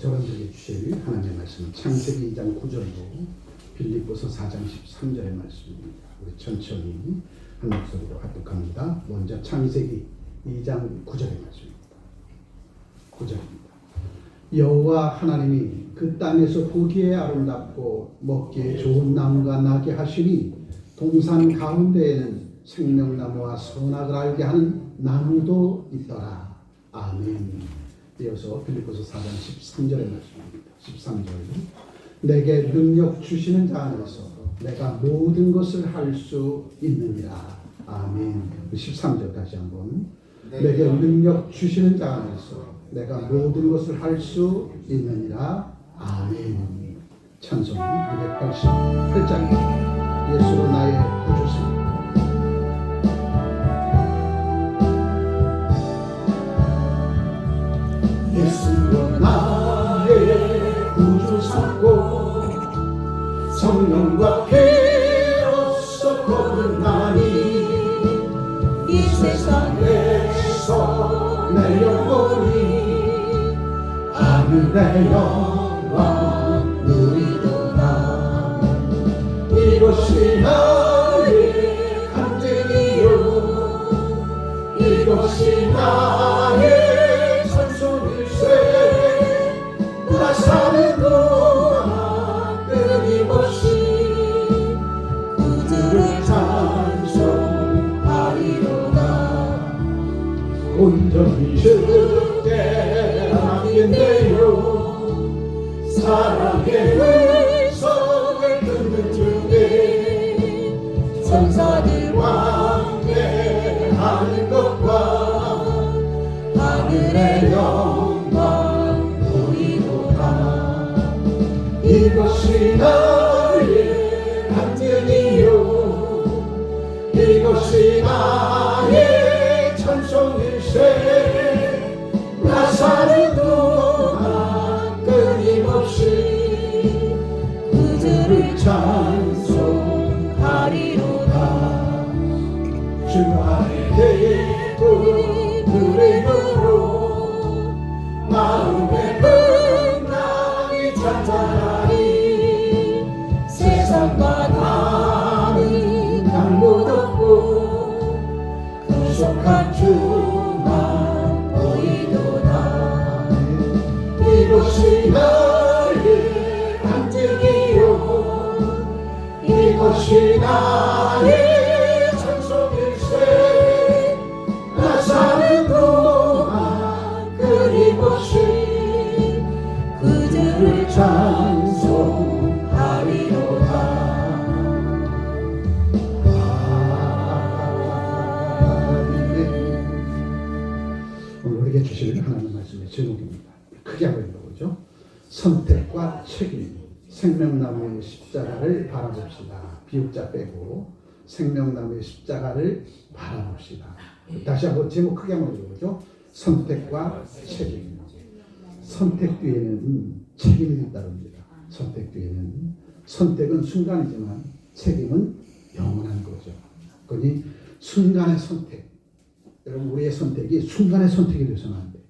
저런들에게 주실 하나님의 말씀은 창세기 2장 9절로 빌립보서 4장 13절의 말씀입니다. 우리 천천히 한 목소리로 합독합니다. 먼저 창세기 2장 9절의 말씀입니다. 9절입니다. 여호와 하나님이 그 땅에서 보기에 아름답고 먹기에 좋은 나무가 나게 하시니 동산 가운데에는 생명나무와 선악을 알게 하는 나무도 있더라. 아멘. 이어서 빌립보서 4장 13절의 말씀입니다. 13절. 내게 능력 주시는 자 안에서 내가 모든 것을 할 수 있느니라. 아멘. 13절 다시 한번. 내게 능력 주시는 자 안에서 내가 모든 것을 할 수 있느니라. 아멘. 찬송 288장입니다. 예수로 나의 구주사. 예수로 나의 구주 삼고 성령과 피로써 거듭나니 이 세상에서 내 영혼이 하늘의 영광 누리도다. 이것이 나의 간증이요 이것이 나의 나 사는 동안 끊임없이 그들을 찬송하리로다. 온전히 주께 맡긴대요. 사랑의 음성을 듣는 중에 천사들 왕래하는 것과 하늘의 영광 보이도다. 이것이 나의 간증이요 이것이 나의 찬송일세. 나 사는 동안 끊임없이 그들을 찬송하리로다. 주 안에 그림으로 마음의 평강이 찬찬하니 세상과 다른 강도 없고 구속한 주만 보이도다. 이것이 나의 간증이요 이것이 나의 찬송일세. 나 사는 동안 끊임없이 그들을 찬송하리로다. 오늘 우리에게 주시는 하나님의 말씀의 제목입니다. 크게 한번 읽어보죠. 선택과 책임. 생명나무의 십자가를 바라봅시다. 비읍자 빼고 생명나무의 십자가를 바라봅시다. 다시 한번 제목 크게 한번 읽어보죠. 선택과 책임. 선택 뒤에는 책임이 따릅니다. 선택 뒤에는 선택은 순간이지만 책임은 영원한 거죠. 그러니 순간의 선택. 여러분 우리의 선택이 순간의 선택이 되어서는 안 돼요.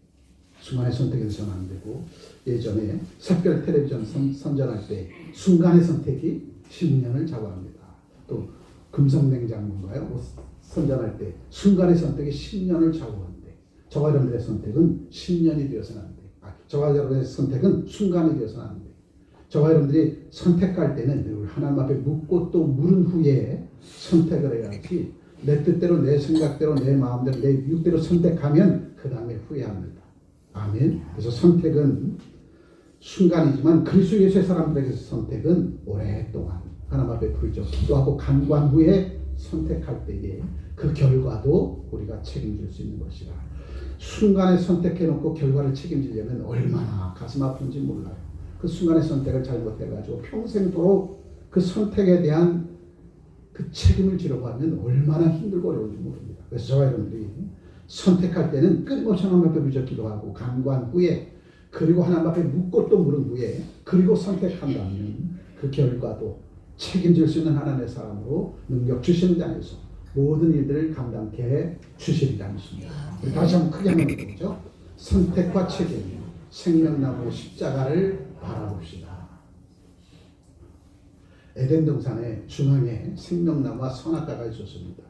순간의 선택이 되어서는 안 되고 예전에 샛별 텔레비전 선전할 때 순간의 선택이 10년을 자고합니다. 또 금성냉장고인가요? 선전할 때 순간의 선택이 10년을 자고한대. 저와 여러분들의 선택은 10년이 되어서는 안 돼. 저와 여러분의 선택은 순간이 되어서는 안 돼. 저와 여러분들이 선택할 때는 늘 하나님 앞에 묻고 또 물은 후에 선택을 해야지 내 뜻대로 내 생각대로 내 마음대로 내 육대로 선택하면 그 다음에 후회합니다. 아멘. 그래서 선택은 순간이지만 그리스도 예수의 사람들에게서 선택은 오랫동안 하나님 앞에 부르죠. 기도하고 간구한 후에 선택할 때에 그 결과도 우리가 책임질 수 있는 것이라. 순간에 선택해놓고 결과를 책임지려면 얼마나 가슴 아픈지 몰라요. 그 순간의 선택을 잘못해가지고 평생도록 그 선택에 대한 그 책임을 지려고 하면 얼마나 힘들고 어려운지 모릅니다. 그래서 저와 여러분들이 선택할 때는 끊임없이 하나님 앞에 부르짖어 기도하고 간구한 후에 그리고 하나님 앞에 묻고 또 물은 후에 그리고 선택한다면 그 결과도 책임질 수 있는 하나님의 사람으로 능력 주시는 자에서 모든 일들을 감당케 해 주시리라 믿습니다. 다시 한번 크게 한번 해보죠. 선택과 책임. 생명나무의 십자가를 바라봅시다. 에덴 동산의 중앙에 생명나무와 선악과가 있었습니다.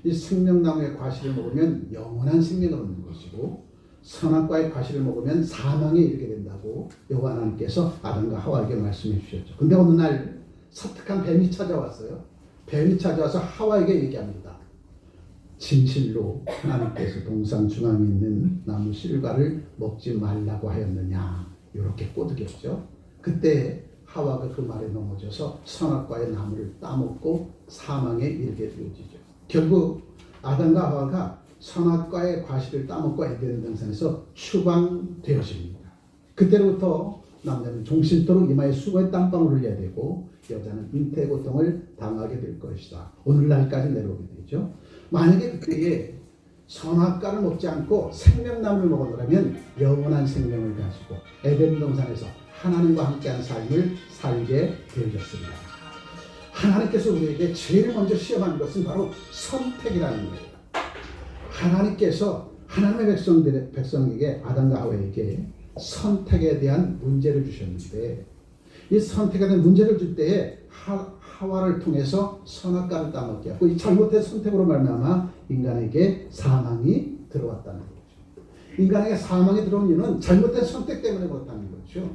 이 생명나무의 과실을 먹으면 영원한 생명을 얻는 것이고 선악과의 과실을 먹으면 사망에 이르게 된다고 여호와 하나님께서 아담과 하와에게 말씀해 주셨죠. 근데 어느 날 사특한 뱀이 찾아왔어요. 뱀이 찾아와서 하와에게 얘기합니다. 진실로 하나님께서 동산 중앙에 있는 나무 실과를 먹지 말라고 하였느냐, 이렇게 꼬드겼죠. 그때 하와가 그 말에 넘어져서 선악과의 나무를 따먹고 사망에 이르게 되어지죠. 결국 아담과 하와가 선악과의 과실을 따먹고 에덴 동산에서 추방되어집니다. 그때로부터 남자는 종신토록 이마에 수고의 땀방울 흘려야 되고 여자는 잉태의 고통을 당하게 될 것이다. 오늘날까지 내려오게 되죠. 만약에 그때에 선악과를 먹지 않고 생명나무를 먹었더라면 영원한 생명을 가지고 에덴 동산에서 하나님과 함께한 삶을 살게 되어졌습니다. 하나님께서 우리에게 제일 먼저 시험하는 것은 바로 선택이라는 거예요. 하나님께서 하나님의 백성에게 아담과 하와에게 선택에 대한 문제를 주셨는데 이 선택에 대한 문제를 줄 때에 하와를 통해서 선악과를 따먹게 하고 이 잘못된 선택으로 말미암아 인간에게 사망이 들어왔다는 거죠. 인간에게 사망이 들어온 이유는 잘못된 선택 때문에 그렇다는 거죠.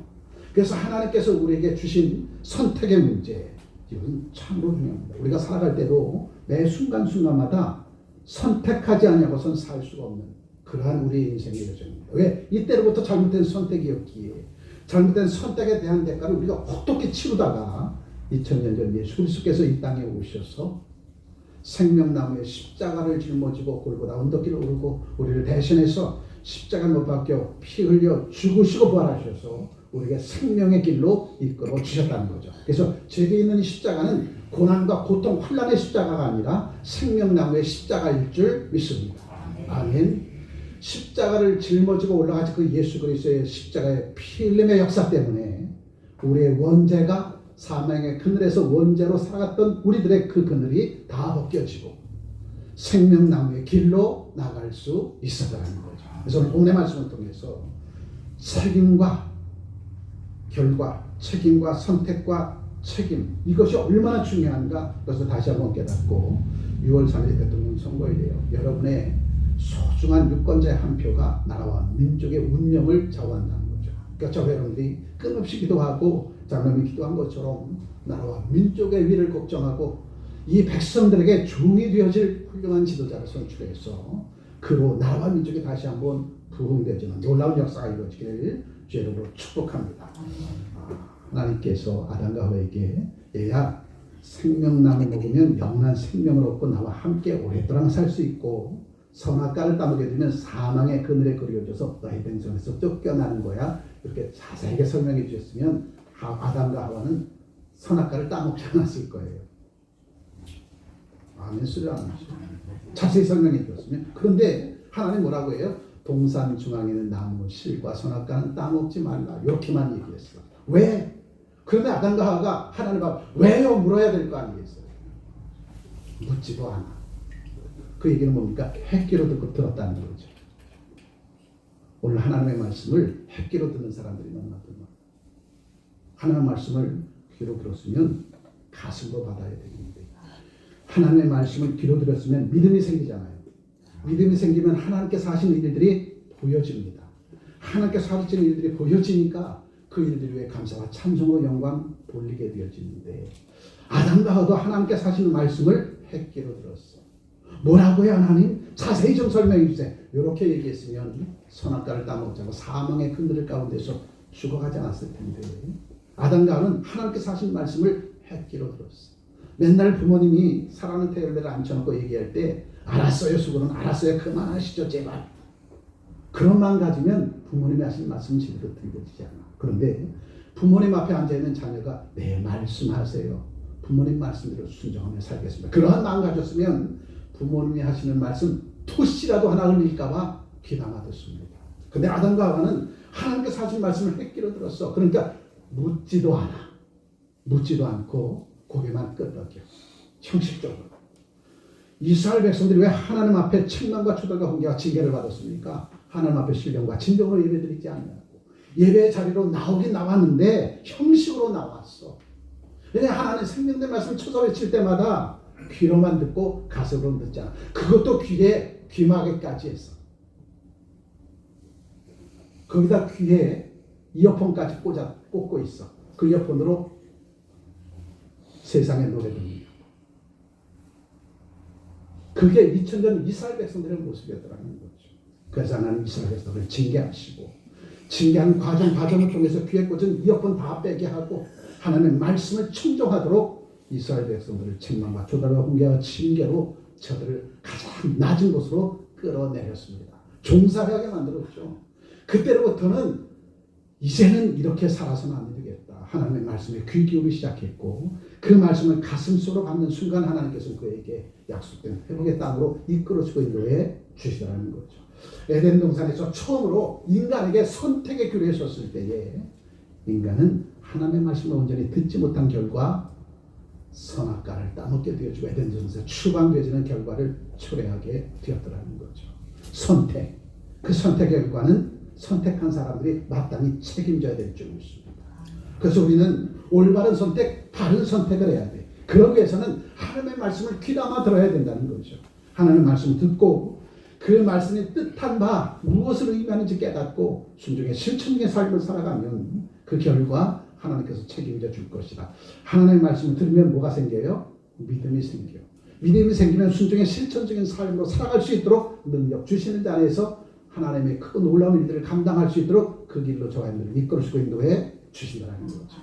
그래서 하나님께서 우리에게 주신 선택의 문제, 이건 참으로 중요합니다. 우리가 살아갈 때도 매 순간순간마다 선택하지 않냐고선 살 수가 없는 그러한 우리의 인생의 여정입니다. 왜? 이때로부터 잘못된 선택이었기에 잘못된 선택에 대한 대가를 우리가 혹독히 치르다가 2000년 전 예수 그리스도께서 이 땅에 오셔서 생명나무의 십자가를 짊어지고 골고다 언덕길을 오르고 우리를 대신해서 십자가를 못 박혀 피 흘려 죽으시고 부활하셔서 우리에게 생명의 길로 이끌어 주셨다는 거죠. 그래서 제게 있는 이 십자가는 고난과 고통, 환난의 십자가가 아니라 생명나무의 십자가일 줄 믿습니다. 아멘. 십자가를 짊어지고 올라가지 그 예수 그리스도의 십자가의 피 흘림의 역사 때문에 우리의 원죄가 사망의 그늘에서 원죄로 살아갔던 우리들의 그 그늘이 다 벗겨지고 생명나무의 길로 나갈 수 있었다는 거죠. 그래서 오늘 본문의 말씀을 통해서 책임과 결과, 책임과 선택과 책임, 이것이 얼마나 중요한가 그것을 다시 한번 깨닫고 6월 3일 대통령 선거일이에요. 여러분의 소중한 유권자의 한 표가 나라와 민족의 운명을 좌우한다는 거죠. 그러니까 저 여러분들이 끊임없이 기도하고 장로님이 기도한 것처럼 나라와 민족의 위를 걱정하고 이 백성들에게 종이 되어질 훌륭한 지도자를 선출해서 그로 나라와 민족이 다시 한번 부흥되어지는 놀라운 역사가 이루어지기를 주의 이름으로 축복합니다. 하나님께서 아담과 하와에게 얘야 생명나무 먹으면 영원한 생명을 얻고 나와 함께 오랫동안 살 수 있고 선악과를 따먹게 되면 사망의 그늘에 그려져서 너희 뱅성에서 쫓겨나는 거야. 이렇게 자세하게 설명해 주셨으면 아담과 하와는 선악과를 따먹지 않았을 거예요. 아멘 소리 안 하시죠. 자세히 설명해 주셨으면. 그런데 하나님 뭐라고 해요? 동산 중앙에 있는 나무 실과 선악과는 따먹지 말라. 이렇게만 얘기했어. 왜? 그런데 아담과 하와가 하나님 앞에 왜요? 물어야 될 거 아니겠어요? 묻지도 않아. 그 얘기는 뭡니까? 햇귀로 듣고 들었다는 거죠. 오늘 하나님의 말씀을 햇귀로 듣는 사람들이 너무나 많아요. 하나님의 말씀을 귀로 들었으면 가슴으로 받아야 되는데 하나님의 말씀을 귀로 들었으면 믿음이 생기잖아요. 믿음이 생기면 하나님께서 하시는 일들이 보여집니다. 하나님께서 하시는 일들이 보여지니까 그 일들 위해 감사와 찬송과 영광 돌리게 되어지는데 아담과 하와도 하나님께서 하시는 말씀을 햇귀로 들었어. 뭐라고요 하나님? 자세히 좀 설명해 주세요. 이렇게 얘기했으면 선악과를 따먹자고 사망의 그늘 가운데서 죽어가지 않았을 텐데 아담과 하와는 하나님께서 하신 말씀을 햇귀로 들었어. 맨날 부모님이 사랑하는 태열대를 앉혀놓고 얘기할 때 알았어요 수고는 알았어요 그만하시죠 제발. 그런 마음 가지면 부모님이 하신 말씀 제대로 들려지지 않아. 그런데 부모님 앞에 앉아있는 자녀가 네 말씀하세요. 부모님 말씀대로 순종하며 살겠습니다. 그러한 마음 가졌으면 부모님이 하시는 말씀 토시라도 하나 흘릴까봐 귀담아 듣습니다. 근데 아담과 하와는 하나님께서 하신 말씀을 햇귀로 들었어. 그러니까 묻지도 않아. 묻지도 않고 고개만 끄덕여. 형식적으로. 이스라엘 백성들이 왜 하나님 앞에 책망과 추돌과 훈계와 징계를 받았습니까? 하나님 앞에 신령과 진정으로 예배드리지 않냐고. 예배 자리로 나오긴 나왔는데 형식으로 나왔어. 왜냐 하나님 생명된 말씀 쳐서 외칠 때마다 귀로만 듣고 가슴으로 듣잖아. 그것도 귀에 귀마개까지 했어. 거기다 귀에 이어폰까지 꽂고 있어. 그 이어폰으로 세상의 노래 듣는. 그게 2000년 이스라엘 백성들의 모습이었더라는 거죠. 그래서 하나님 이스라엘 백성들을 징계하시고 징계하는 과정을 통해서 귀에 꽂은 이어폰 다 빼게 하고 하나님의 말씀을 청종하도록 이스라엘 백성들을 책망과 조달과 훈계와 징계로 저들을 가장 낮은 곳으로 끌어내렸습니다. 종살이하게 만들었죠. 그때로부터는 이제는 이렇게 살아서는 안 되겠다. 하나님의 말씀에 귀 기울이기 시작했고 그 말씀을 가슴속으로 받는 순간 하나님께서 그에게 약속된 회복의 땅으로 이끌어주고 인도해 주시더라는 거죠. 에덴 동산에서 처음으로 인간에게 선택의 균에 섰을 때에 인간은 하나님의 말씀을 온전히 듣지 못한 결과 선악과를 따먹게 되어지고 에덴 동산에서 추방되어지는 결과를 초래하게 되었더라는 거죠. 선택. 그 선택의 결과는 선택한 사람들이 마땅히 책임져야 될 줄 믿습니다. 그래서 우리는 올바른 선택, 바른 선택을 해야 돼. 그러기 위해서는 하나님의 말씀을 귀담아 들어야 된다는 거죠. 하나님의 말씀을 듣고 그 말씀이 뜻한 바 무엇을 의미하는지 깨닫고 순종의 실천적인 삶을 살아가면 그 결과 하나님께서 책임져 줄 것이다. 하나님의 말씀을 들으면 뭐가 생겨요? 믿음이 생겨요. 믿음이 생기면 순종의 실천적인 삶으로 살아갈 수 있도록 능력 주시는 자 안에서 하나님의 크고 놀라운 일들을 감당할 수 있도록 그 길로 저와 여러분들을 이끌어주고 인도해 주신다는 거죠.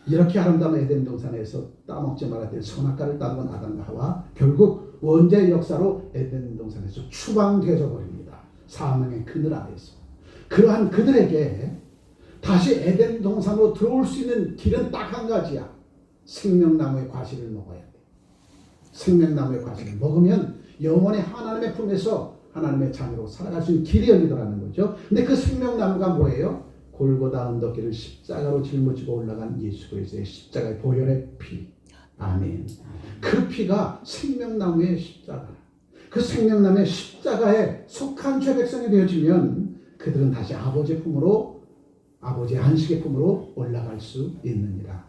이렇게 아름다운 에덴 동산에서 따먹지 말아야 될 선악과를 따먹은 아담과 하와 결국 원죄의 역사로 에덴 동산에서 추방되어 버립니다. 사망의 그늘 아래서. 그러한 그들에게 다시 에덴 동산으로 들어올 수 있는 길은 딱 한 가지야. 생명나무의 과실을 먹어야 돼. 생명나무의 과실을 먹으면 영원히 하나님의 품에서 하나님의 자녀로 살아갈 수 있는 길이 열리더라는 거죠. 근데 그 생명나무가 뭐예요? 골고다 언덕길을 십자가로 짊어지고 올라간 예수 그리스도의 십자가의 보혈의 피. 아멘. 그 피가 생명나무의 십자가. 그 생명나무의 십자가에 속한 죄 백성이 되어지면 그들은 다시 아버지의 품으로, 아버지의 안식의 품으로 올라갈 수 있느니라.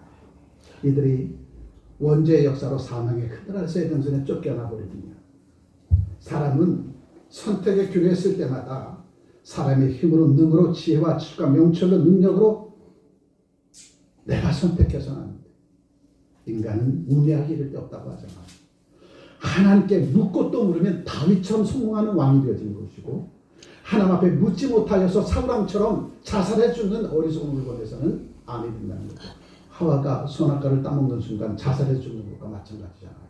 이들이 원죄의 역사로 사망의 그늘 아래서 에덴 동산에 쫓겨나 버리더니 사람은 선택의 균에 있을 때마다 사람의 힘으로, 능으로, 지혜와 지식과 명철로, 능력으로 내가 선택해서는 안 돼. 인간은 우매하게 이를 데 없다고 하잖아. 하나님께 묻고 또 물으면 다윗처럼 성공하는 왕이 되어지는 것이고 하나님 앞에 묻지 못하여서 사울왕처럼 자살해 주는 어리석은 물건에서는 아니 된다는 거죠. 하와가 선악과를 따먹는 순간 자살해 죽는 것과 마찬가지잖아요.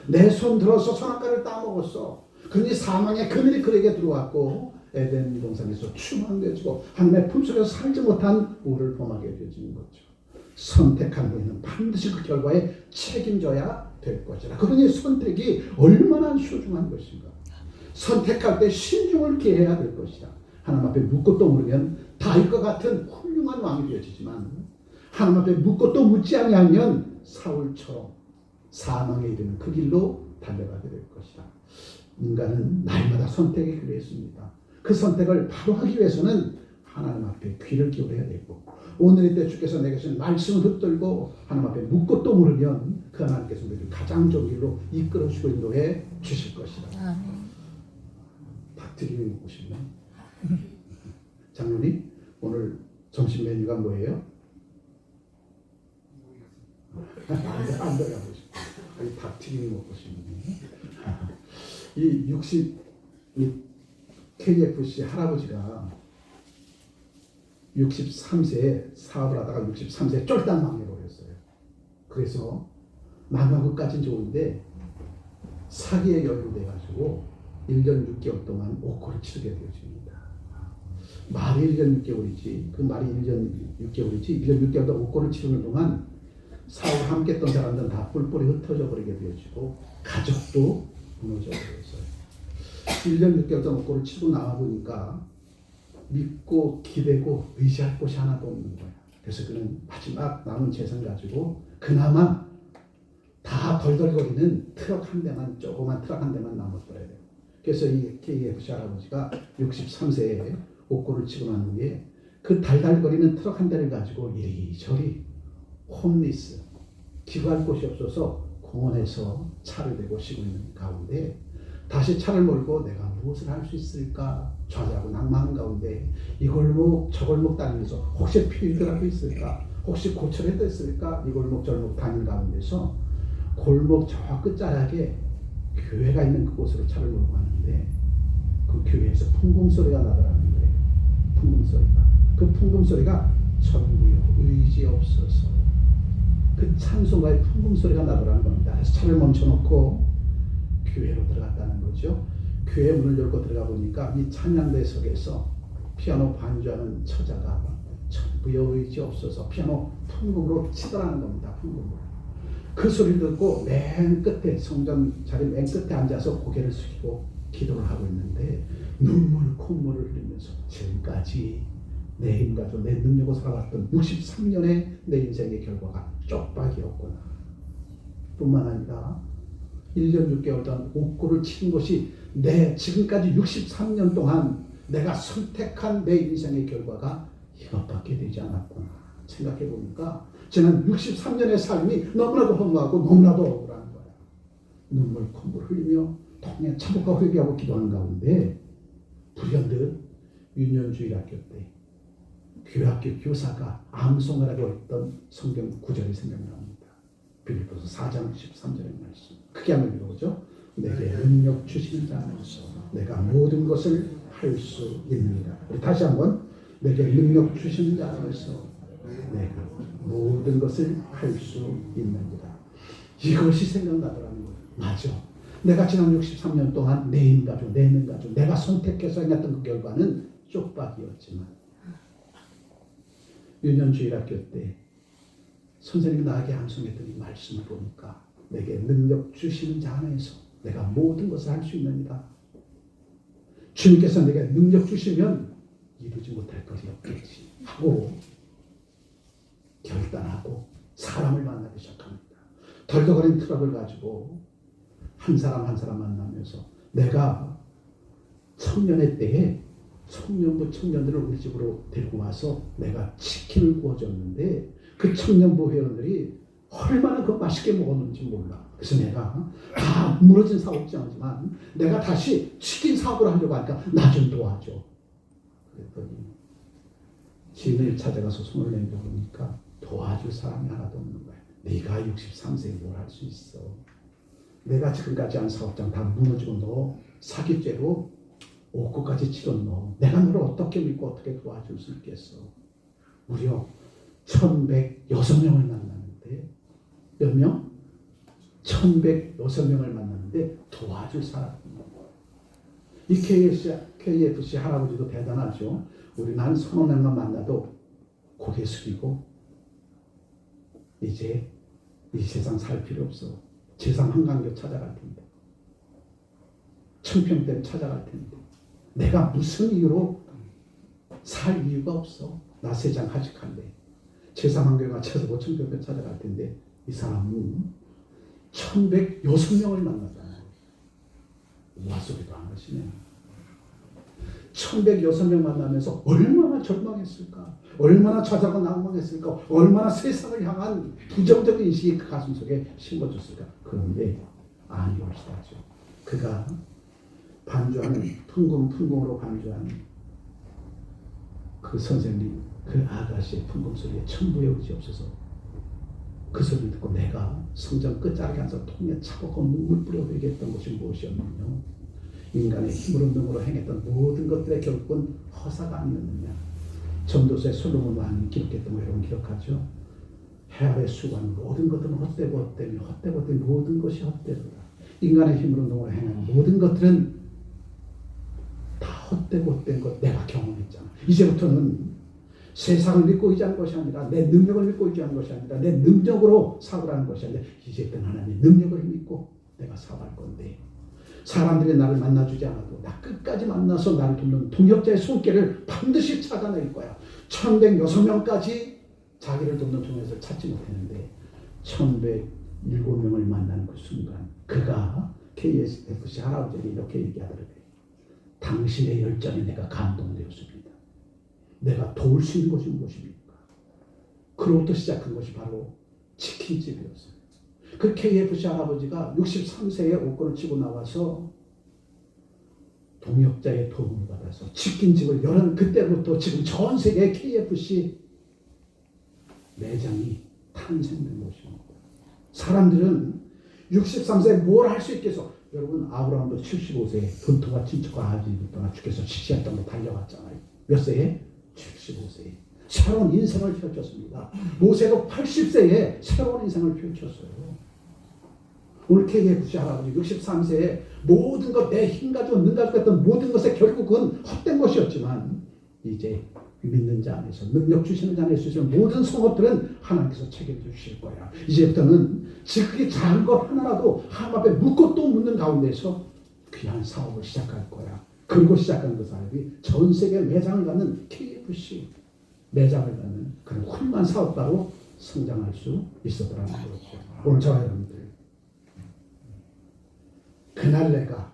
내 손 들어서 선악과를 따먹었어. 그러니 사망의 그늘이 그에게 들어왔고 에덴 동산에서 추방되어지고 하나님의 품속에서 살지 못한 우를 범하게 되어지는 거죠. 선택한 우리는 반드시 그 결과에 책임져야 될 것이라. 그러니 선택이 얼마나 소중한 것인가. 선택할 때 신중을 기해야 될 것이다. 하나님 앞에 묻고 또 물으면 다윗과 같은 훌륭한 왕이 되어지지만 하나님 앞에 묻고 또 묻지 아니하면 사울처럼 사망에 이르는 그 길로 달려가게 될 것이다. 인간은 날마다 선택의 길에 있습니다. 그 선택을 바로 하기 위해서는 하나님 앞에 귀를 기울여야 되고 오늘 이때 주께서 내게 주신 말씀을 붙들고 하나님 앞에 묻고 또 물으면 그 하나님께서 우리를 가장 좋은 길로 이끌어주고 인도해 주실 것이다. 닭튀김이 먹고 싶네. 장로님 오늘 점심 메뉴가 뭐예요? 안 들어가고 싶어. 닭튀김이 먹고 싶네. 이 KFC 할아버지가 63세에 사업을 하다가 63세에 쫄딱 망해버렸어요. 그래서 망한 것까지는 좋은데 사기에 연루돼가지고 1년 6개월 동안 옥고를 치르게 되어집니다. 말이 1년 6개월이지 그 말이 1년 6개월이지 1년 6개월 동안 옥고를 치르는 동안 사업을 함께 했던 사람들은 다 뿔뿔이 흩어져 버리게 되어지고 가족도 무너져 버렸어요. 1년 6개월 동안 옥고를 치고 나와보니까 믿고 기대고 의지할 곳이 하나도 없는 거야. 그래서 그는 마지막 남은 재산 가지고 그나마 다 덜덜거리는 트럭 한 대만, 조그만 트럭 한 대만 남았더래요. 그래서 이 KFC 할아버지가 63세에 옥고를 치고 난 후에 그 달달거리는 트럭 한 대를 가지고 이리저리 홈리스, 기부할 곳이 없어서 공원에서 차를 대고 쉬고 있는 가운데 다시 차를 몰고 내가 무엇을 할 수 있을까 좌절하고 낭망한 가운데 이 골목 저 골목 다니면서 혹시 필드라도 있을까, 혹시 고철에도 있을까, 이 골목 저 골목 다니는 가운데서 골목 저 끝자락에 교회가 있는 그곳으로 차를 몰고 가는데 그 교회에서 풍금 소리가 나더라는 거예요. 풍금 소리가. 그 풍금 소리가 전부요 의지 없어서 그 찬송가의 풍금 소리가 나더라는 겁니다. 그래서 차를 멈춰놓고 교회로 들어갔다는 거죠. 교회 문을 열고 들어가 보니까 이 찬양대석에서 피아노 반주하는 처자가 전부요 의지 없어서 피아노 풍금으로 치더라는 겁니다. 풍금으로. 그 소리를 듣고 맨 끝에 성전 자리 맨 끝에 앉아서 고개를 숙이고 기도를 하고 있는데 눈물 콧물을 흘리면서 지금까지 내 힘 가지고 내 능력으로 살아왔던 63년의 내 인생의 결과가 쪽박이었구나. 뿐만 아니라 1년 6개월 동안 옥고를 친 것이 내 지금까지 63년 동안 내가 선택한 내 인생의 결과가 이것밖에 되지 않았구나 생각해 보니까 지난 63년의 삶이 너무나도 허무하고 너무나도 억울한 거야. 눈물 콧물 흘리며 통해 참혹하고 회개하고 기도하는 가운데 불현듯 유년주일학교 때 교회학교 교사가 암송을 하고 했던 성경 구절이 생각납니다. 빌립보서 4장 13절의 말씀. 크게 한번 읽어보죠. 내게 능력 주시는 자 안에서 내가 모든 것을 할 수 있느니라. 우리 다시 한번 내게 능력 주시는 자 안에서 내가 모든 것을 할 수 있느니라. 이것이 생각나더라는 거예요. 맞아. 내가 지난 63년 동안 내 힘 가지고 내 능 가지고 내가 선택해서 행했던 그 결과는 쪽박이었지만 유년주일학교 때 선생님이 나에게 암송했던 이 말씀을 보니까 내게 능력 주시는 자 안에서 내가 모든 것을 할 수 있느니라. 주님께서 내게 능력 주시면 이루지 못할 것이 없겠지 하고 결단하고 사람을 만나기 시작합니다. 덜덜거리는 트럭을 가지고 한 사람 한 사람 만나면서 내가 청년의 때에 청년부 청년들을 우리 집으로 데리고 와서 내가 치킨을 구워줬는데 그 청년부 회원들이 얼마나 그 맛있게 먹었는지 몰라. 그래서 내가 다 무너진 사업장이지만 내가 다시 치킨 사업을 하려고 하니까 나 좀 도와줘. 그랬더니 지인을 찾아가서 손을 내밀어보니까 도와줄 사람이 하나도 없는 거야. 네가 63세에 뭘 할 수 있어. 내가 지금까지 한 사업장 다 무너지고 너 사기죄로 옥고까지 치른 너. 내가 너를 어떻게 믿고 어떻게 도와줄 수 있겠어. 무려 1106명을 만났는데 몇 명? 1106명을 만났는데 도와줄 사람이 없는 거야. 이 KFC 할아버지도 대단하죠. 우리는 한 3-4명만 만나도 고개 숙이고 이제 이 세상 살 필요 없어. 재산 한강교 찾아갈 텐데 청평댐 찾아갈 텐데 내가 무슨 이유로 살 이유가 없어. 나 세상 하직한데 재산 한강교가 찾아고 청평댐 찾아갈 텐데 이 사람은 1106명을 만났잖아요. 우와 소리도 안 하시네. 1106명 만나면서 얼마나 절망했을까, 얼마나 좌절하고 낭망했을까, 얼마나 세상을 향한 부정적인 인식이 그 가슴 속에 심어졌을까. 그런데 아니올시다죠. 그가 반주하는 풍금으로 반주하는 그 선생님, 그 아가씨의 풍금 소리에 천부의 의지 없어서 그 소리를 듣고 내가 성전 끝자락에 앉아서 통에 차고 눈물 뿌려 회개했던 것이 무엇이었느냐. 인간의 힘으로 능으로 행했던 모든 것들의 결국은 허사가 아니었느냐. 전도서의 솔로몬 왕이 기록했던 거 여러분 기억하죠? 해 아래 수고한 모든 것들은 헛되고 헛되며 헛되고 헛된 모든 것이 헛되도다. 인간의 힘으로 능으로 행한 모든 것들은 다 헛되고 헛된 것 내가 경험했잖아. 이제부터는 세상을 믿고 의지하는 것이 아니라 내 능력을 믿고 의지하는 것이 아니라 내 능력으로 사고를 하는 것이 아니라 이제부터는 하나님의 능력을 믿고 내가 사고할 건데 사람들이 나를 만나주지 않아도 나 끝까지 만나서 나를 돕는 동역자의 손길을 반드시 찾아낼 거야. 1106명까지 자기를 돕는 동역자를 찾지 못했는데 1107명을 만나는 그 순간 그가 KFC 할아버지에게 이렇게 얘기하더라고요. 당신의 열정에 내가 감동되었습니다. 내가 도울 수 있는 것이 무엇입니까? 그로부터 시작한 것이 바로 치킨집이었어요. 그 KFC 할아버지가 63세에 옷걸을 치고 나와서 동역자의 도움을 받아서 치킨집을 열은 그때부터 지금 전 세계 KFC 매장이 탄생된 것입니다. 사람들은 63세에 뭘 할 수 있겠어? 여러분, 아브라함도 75세에 본토가 친척과 아들을 떠나 주께서 지시할 땅으로 달려갔잖아요. 몇 세에? 75세에. 새로운 인생을 펼쳤습니다. 모세도 80세에 새로운 인생을 펼쳤어요. 오늘 KFC 할아버지 63세에 모든 것, 내 힘 가지고 능 가지고 했던 모든 것에 결국은 헛된 것이었지만 이제 믿는 자 안에서 능력 주시는 자 안에서 주시는 모든 성업들은 하나님께서 책임져 주실 거야. 이제부터는 지극히 작은 것 하나라도 하나님 앞에 묻고 또 묻는 가운데서 귀한 사업을 시작할 거야. 그리고 시작한 그 사람이 전 세계 매장을 갖는 KFC 매장을 갖는 그런 훌륭한 사업가로 성장할 수 있었더라는 거죠. 오늘 저와 여러분들, 그날 내가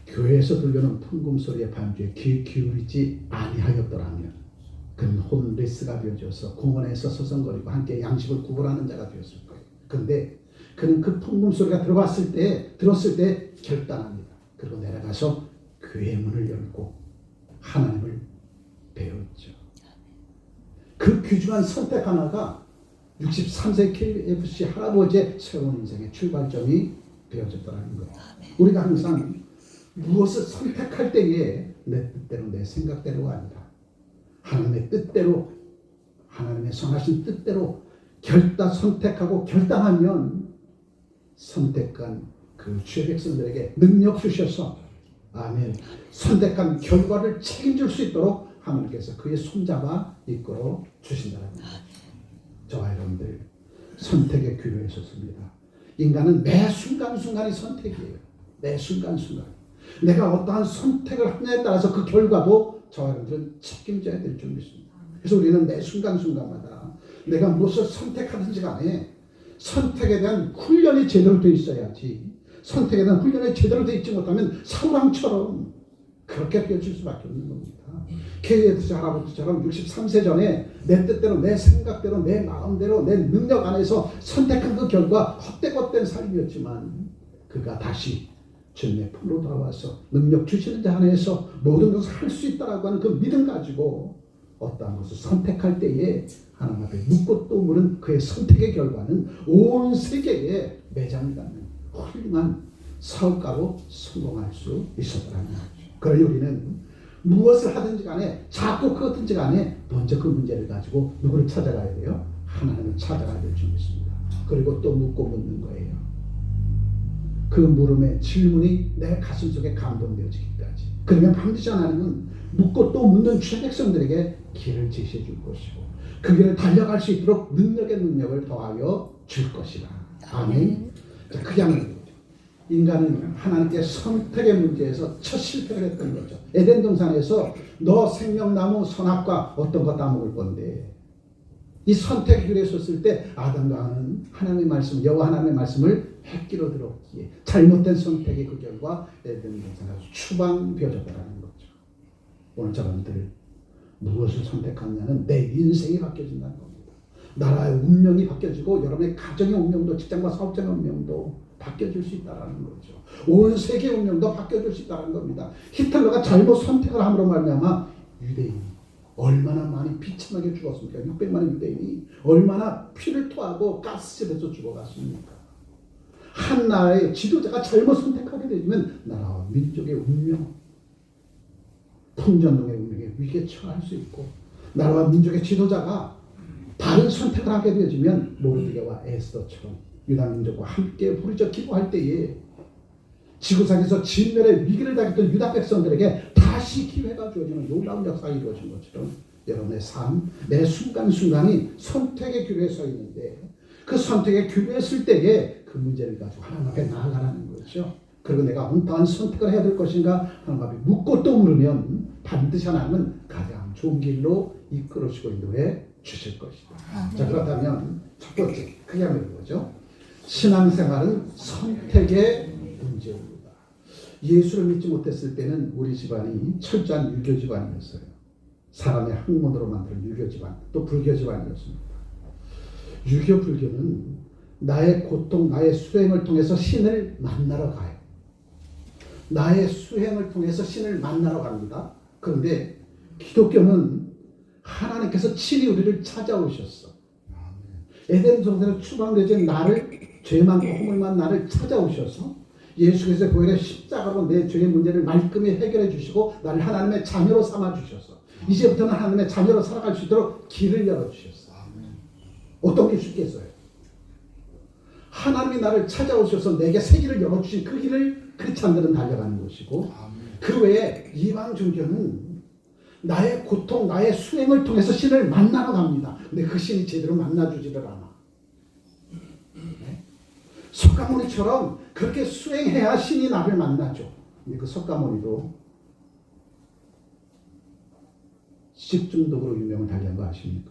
교회에서 들려오는 풍금 소리의 반주에 귀 기울이지 아니하였더라면 그는 홈리스가 되어져서 공원에서 서성거리고 함께 양식을 구걸하는 자가 되었을 거예요. 그런데 그는 그 풍금 소리가 들었을 때 결단합니다. 그리고 내려가서 교회 문을 열고 하나님을 배웠죠. 그 귀중한 선택 하나가 63세 KFC 할아버지의 새로운 인생의 출발점이 되어졌다는 거예요. 우리가 항상 무엇을 선택할 때에 내 뜻대로 내 생각대로가 아니라 하나님의 뜻대로, 하나님의 선하신 뜻대로 선택하고 결단하면 선택한 그 주의 백성들에게 능력 주셔서 아멘, 선택한 결과를 책임질 수 있도록 하나님께서 그의 손잡아 이끌어 주신다는 겁니다. 저와 여러분들, 선택의 귀로에 섰습니다. 인간은 매 순간순간이 선택이에요. 매 순간순간. 내가 어떠한 선택을 하느냐에 따라서 그 결과도 저와 여러분들은 책임져야 될 줄 믿습니다. 그래서 우리는 매 순간순간마다 내가 무엇을 선택하든지 간에 선택에 대한 훈련이 제대로 되어 있어야지, 선택에 대한 훈련이 제대로 되어 있지 못하면 사우랑처럼 그렇게 되어질 수밖에 없는 겁니다. KFC 할아버지처럼 63세 전에 내 뜻대로, 내 생각대로, 내 마음대로, 내 능력 안에서 선택한 그 결과 헛되고 삶이었지만 그가 다시 주님의 품으로 돌아와서 능력 주시는 자 안에서 모든 것을 할 수 있다라고 하는 그 믿음 가지고 어떠한 것을 선택할 때에 하나님 앞에 묻고 또 물은 그의 선택의 결과는 온 세계에 매장을 갖는 훌륭한 사업가로 성공할 수 있었다는 거죠. 그러니 우리는 무엇을 하든지 간에, 자꾸 그것든지 간에 먼저 그 문제를 가지고 누구를 찾아가야 돼요? 하나님을 찾아가야 될 줄 믿습니다. 그리고 또 묻고 묻는 거예요. 그 물음의 질문이 내 가슴 속에 감동되어지기까지. 그러면 반드시 하나님은 묻고 또 묻는 주의 백성들에게 길을 제시해 줄 것이고 그 길을 달려갈 수 있도록 능력을 더하여 줄 것이다. 아멘. 자, 그게 하나님. 인간은 하나님께 선택의 문제에서 첫 실패를 했던 거죠. 에덴 동산에서 너 생명나무 선악과 어떤 거 따먹을 건데, 이 선택의 길에 섰을 때 아담과 하와는 하나님의 말씀, 여호와 하나님의 말씀을 획기로 들었기에 잘못된 선택의 그 결과 에덴 동산에서 추방되어졌다는 거죠. 오늘 저분들 무엇을 선택하느냐는 내 인생이 바뀌어진다는 겁니다. 나라의 운명이 바뀌어지고 여러분의 가정의 운명도, 직장과 사업장의 운명도 바뀌어질 수 있다는 거죠. 온 세계 운명도 바뀌어질 수 있다는 겁니다. 히틀러가 잘못 선택을 함으로 말미암아 유대인이 얼마나 많이 비참하게 죽었습니까? 600만의 유대인이 얼마나 피를 토하고 가스실에서 죽어갔습니까? 한 나라의 지도자가 잘못 선택하게 되면 나라와 민족의 운명, 풍전등의 운명에 위기에 처할 수 있고, 나라와 민족의 지도자가 다른 선택을 하게 되어지면 모르드게와 에스더처럼 유다민족과 함께 부르짖어 기도할 때에 지구상에서 진멸의 위기를 당했던 유다 백성들에게 다시 기회가 주어지는 놀라운 역사가 이루어진 것처럼 여러분의 삶, 매 순간순간이 선택의 기로에 서 있는데 그 선택의 기로에 설 때에 그 문제를 가지고 하나님 앞에 나아가라는 거죠. 그리고 내가 어떠한 선택을 해야 될 것인가 하나님 앞에 묻고 또 물으면 반드시 하나님은 가장 좋은 길로 이끌어주고 인도해 주실 것이다. 자, 그렇다면 첫 번째 크게 하면 이거죠. 신앙생활은 선택의 문제입니다. 예수를 믿지 못했을 때는 우리 집안이 철저한 유교 집안이었어요. 사람의 학문으로 만든 유교 집안, 또 불교 집안이었습니다. 유교 불교는 나의 고통, 나의 수행을 통해서 신을 만나러 가요. 나의 수행을 통해서 신을 만나러 갑니다. 그런데 기독교는 하나님께서 친히 우리를 찾아오셨어. 에덴 동산에 추방되지 나를, 죄 많고 허물만 나를 찾아오셔서 예수께서 보혈의 십자가로 내 죄의 문제를 말끔히 해결해 주시고 나를 하나님의 자녀로 삼아 주셔서 이제부터는 하나님의 자녀로 살아갈 수 있도록 길을 열어주셨어. 어떤 게 쉽겠어요? 하나님이 나를 찾아오셔서 내게 새 길을 열어주신 그 길을 크리스찬들은 달려가는 것이고, 그 외에 이방 종교는 나의 고통, 나의 수행을 통해서 신을 만나러 갑니다. 근데 그 신이 제대로 만나주지를 않아. 네? 석가모니처럼 그렇게 수행해야 신이 나를 만나죠. 근데 그 석가모니도 식중독으로 유명을 달리한 거 아십니까?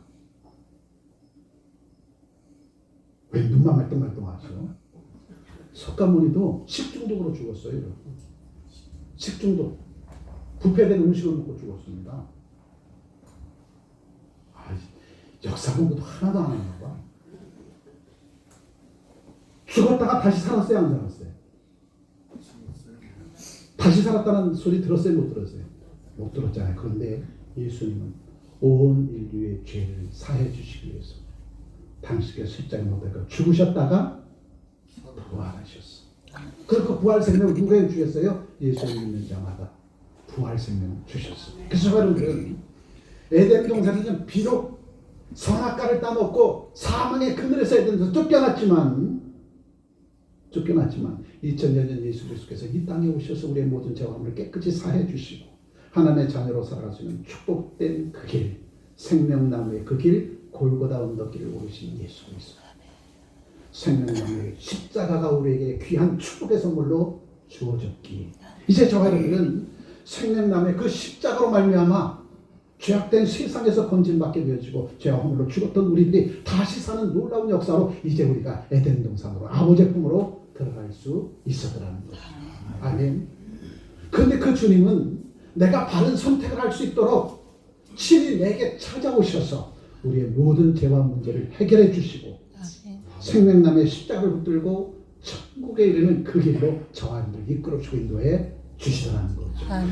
왜 눈만 말똥말똥하죠? 석가모니도 식중독으로 죽었어요. 식중독. 부패된 음식을 먹고 죽었습니다. 역사 공부도 하나도 안 했나 봐. 죽었다가 다시 살았어요, 안 살았어요? 다시 살았다는 소리 들었어요, 못 들었어요? 못 들었잖아요. 그런데 예수님은 온 인류의 죄를 사해 주시기 위해서 당신께서 십자가에 못 박혀 죽으셨다가 부활하셨어. 그리고 부활 생명을 누가 주셨어요? 예수를 믿는 자마다 부활 생명을 주셨어. 그래서 여러분들은 에덴 동산에서는 비록 선악과를 따먹고 사망의 그늘에서 에덴에서 쫓겨났지만 2000년 전 예수 그리스도께서 이 땅에 오셔서 우리의 모든 죄함을 깨끗이 사해 주시고 하나님의 자녀로 살아갈 수 있는 축복된 그 길, 생명나무의 그 길, 골고다 언덕길을 오르신 예수 그리스도. 생명나무의 십자가가 우리에게 귀한 축복의 선물로 주어졌기에 이제 저와 여러분은 생명나무의 그 십자가로 말미암아 죄악된 세상에서 건진받게 되어지고 죄와 허물로 죽었던 우리들이 다시 사는 놀라운 역사로 이제 우리가 에덴 동산으로 아버지의 품으로 들어갈 수 있어더라는 거죠. 아멘. 그런데 그 주님은 내가 바른 선택을 할 수 있도록 친히 내게 찾아오셔서 우리의 모든 죄와 문제를 해결해 주시고 생명나무의 십자가를 붙들고 천국에 이르는 그 길로 저와 여러분들 이끌어주고 인도해 주시더라는 거죠.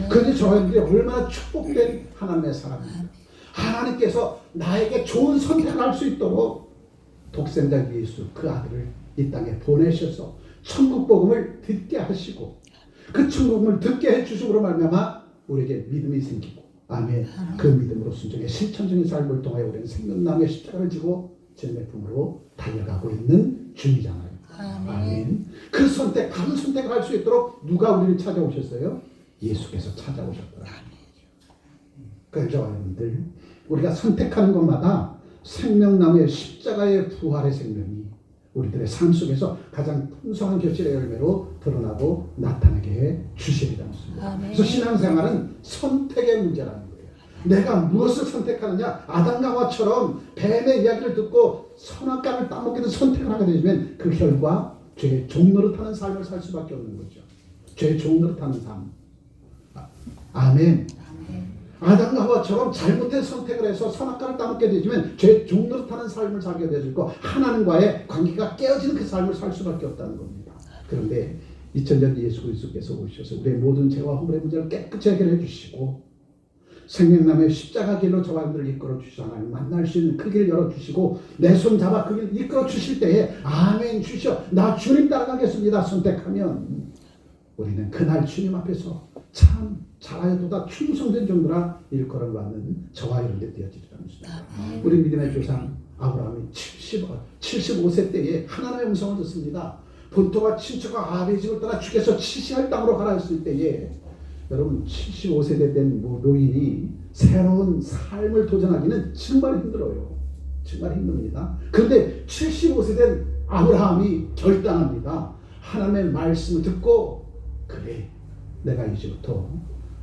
그런데 저와 여러분들이 얼마나 축복된 하나님의 사람입니다. 하나님께서 나에게 좋은 선택을 할 수 있도록 독생자 예수 그 아들을 이 땅에 보내셔서 천국 복음을 듣게 하시고 그 천국 복음을 듣게 해주심으로 말미암아 우리에게 믿음이 생기고 아멘. 그 믿음으로 순종의 실천적인 삶을 통하여 우리는 생명나무의 십자가를 지고 주님의 품으로 달려가고 있는 중이잖아요. 아멘. 그 선택, 바른 선택을 할 수 있도록 누가 우리를 찾아오셨어요? 예수께서 찾아오셨더라. 그래서 여러분들 우리가 선택하는 것마다 생명나무의 십자가의 부활의 생명이 우리들의 삶 속에서 가장 풍성한 결실의 열매로 드러나고 나타나게 해 주시리라 믿습니다. 그래서 신앙생활은 선택의 문제라는 거예요. 내가 무엇을 선택하느냐? 아담과 하와처럼 뱀의 이야기를 듣고 선악과를 따먹기는 선택을 하게 되면 그 결과 죄의 종노릇하는 삶을 살 수밖에 없는 거죠. 죄의 종노릇하는 삶. 아멘. 아담과 하와처럼 잘못된 선택을 해서 선악과를 따먹게 되지만 죄의 종노릇하는 삶을 살게 되고 하나님과의 관계가 깨어지는 그 삶을 살 수밖에 없다는 겁니다. 그런데 2000년 예수 그리스도께서 오셔서 우리의 모든 죄와 허물의 문제를 깨끗이 해결해 주시고 생명나무의 십자가 길로 저와 여러분들을 이끌어 주시잖아요. 만날 수 있는 그 길을 열어주시고 내 손 잡아 그 길을 이끌어 주실 때에 아멘 주셔 나 주님 따라가겠습니다 선택하면 우리는 그날 주님 앞에서 참 잘하여도다 충성된 종들아 일컬어 받는 저와 여러분들 되어지리라 믿습니다. 우리 믿음의 조상 아브라함이 75세 때에 하나님의 음성을 듣습니다. 본토와 친척과 아비의 집을 떠나 주께서 치시할 땅으로 가라 했을 때에 여러분 75세 된 노인이 새로운 삶을 도전하기는 정말 힘들어요. 정말 힘듭니다. 그런데 75세 된 아브라함이 결단합니다. 하나님의 말씀을 듣고 그래 내가 이제부터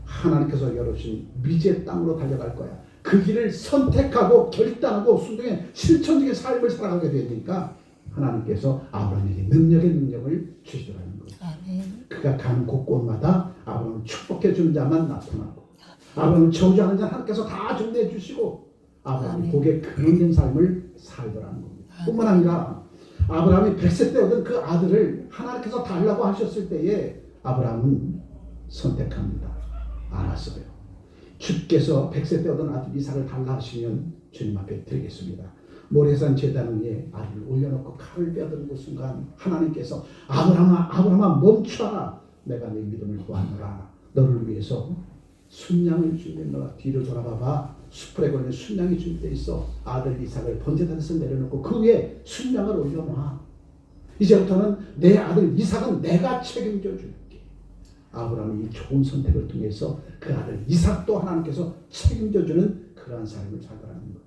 하나님께서 열어주신 미지의 땅으로 달려갈 거야. 그 길을 선택하고 결단하고 순종의 실천적인 삶을 살아가게 되니까 하나님께서 아브라함에게 능력의 능력을 주시더라는 거예요. 그 그가 가는 곳곳마다 아브라함을 축복해 주는 자만 나타나고 아브라함을 저주하는 자 하나님께서 다 정리해 주시고 아브라함이 복에 근원된 삶을 살더라는 겁니다. 뿐만 아니라 아브라함이 100세 때 얻은 그 아들을 하나님께서 달라고 하셨을 때에 아브라함은 선택합니다. 알았어요. 주께서 100세 때 얻은 아들 이삭을 달라 하시면 주님 앞에 드리겠습니다. 모래산 제단 위에 아들을 올려놓고 칼을 빼앗는 그 순간 하나님께서 아브라함아 멈춰라. 내가 네 믿음을 구하노라. 너를 위해서 순양을 준비했노라. 뒤로 돌아봐봐. 수풀에 걸린 순양이 준비되어 있어. 아들 이삭을 번제단에서 내려놓고 그 위에 순양을 올려놔. 이제부터는 내 아들 이삭은 내가 책임져 줄게. 아브라함이 이 좋은 선택을 통해서 그 아들 이삭도 하나님께서 책임져 주는 그러한 삶을 살더라는 거죠.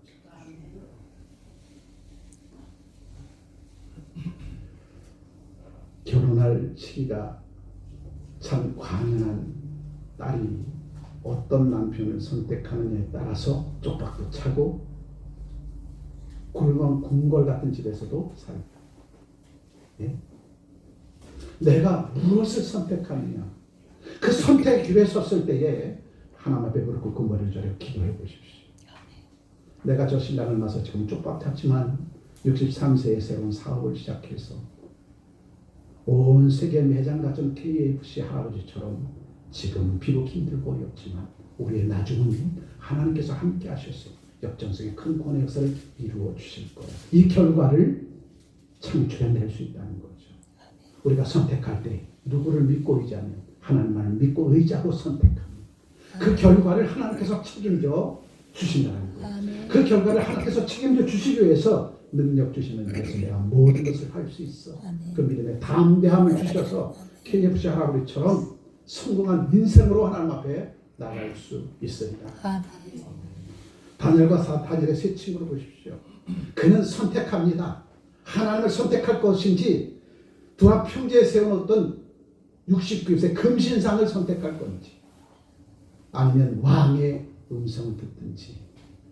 결혼할 시기가 참 관연한 딸이 어떤 남편을 선택하느냐에 따라서 쪽박도 차고 굴건 궁궐 같은 집에서도 살고, 예? 내가 무엇을 선택하느냐, 그 선택 기회에 섰을 때에 하나님 앞에 무릎 꿇고 머리를 저려 기도해 보십시오. 내가 저 신랑을 만나서 지금 쪽박 탔지만 63세에 새로운 사업을 시작해서 온 세계 매장 가진 KFC 할아버지처럼 지금 비록 힘들고 어렵지만 우리의 나중은 하나님께서 함께 하셔서 역전성의 큰 구원의 역사를 이루어 주실 거예요. 이 결과를 창출해낼 수 있다는 거죠. 우리가 선택할 때 누구를 믿고 의지하면 하나님만을 믿고 의지하고 선택합니다. 그 결과를 하나님께서 책임져 주신다는 거예요. 그 결과를 하나님께서 책임져 주시기 위해서 능력 주시는 것에서 내가 모든 것을 할 수 있어. 그 믿음의 담대함을 주셔서 KFC 할아버지처럼 성공한 인생으로 하나님 앞에 나갈 수 있습니다. 다니엘과 다니엘의 세 친구를 보십시오. 그는 선택합니다. 하나님을 선택할 것인지 두합 평지에 세워놓던 69세 금신상을 선택할 건지 아니면 왕의 음성을 듣든지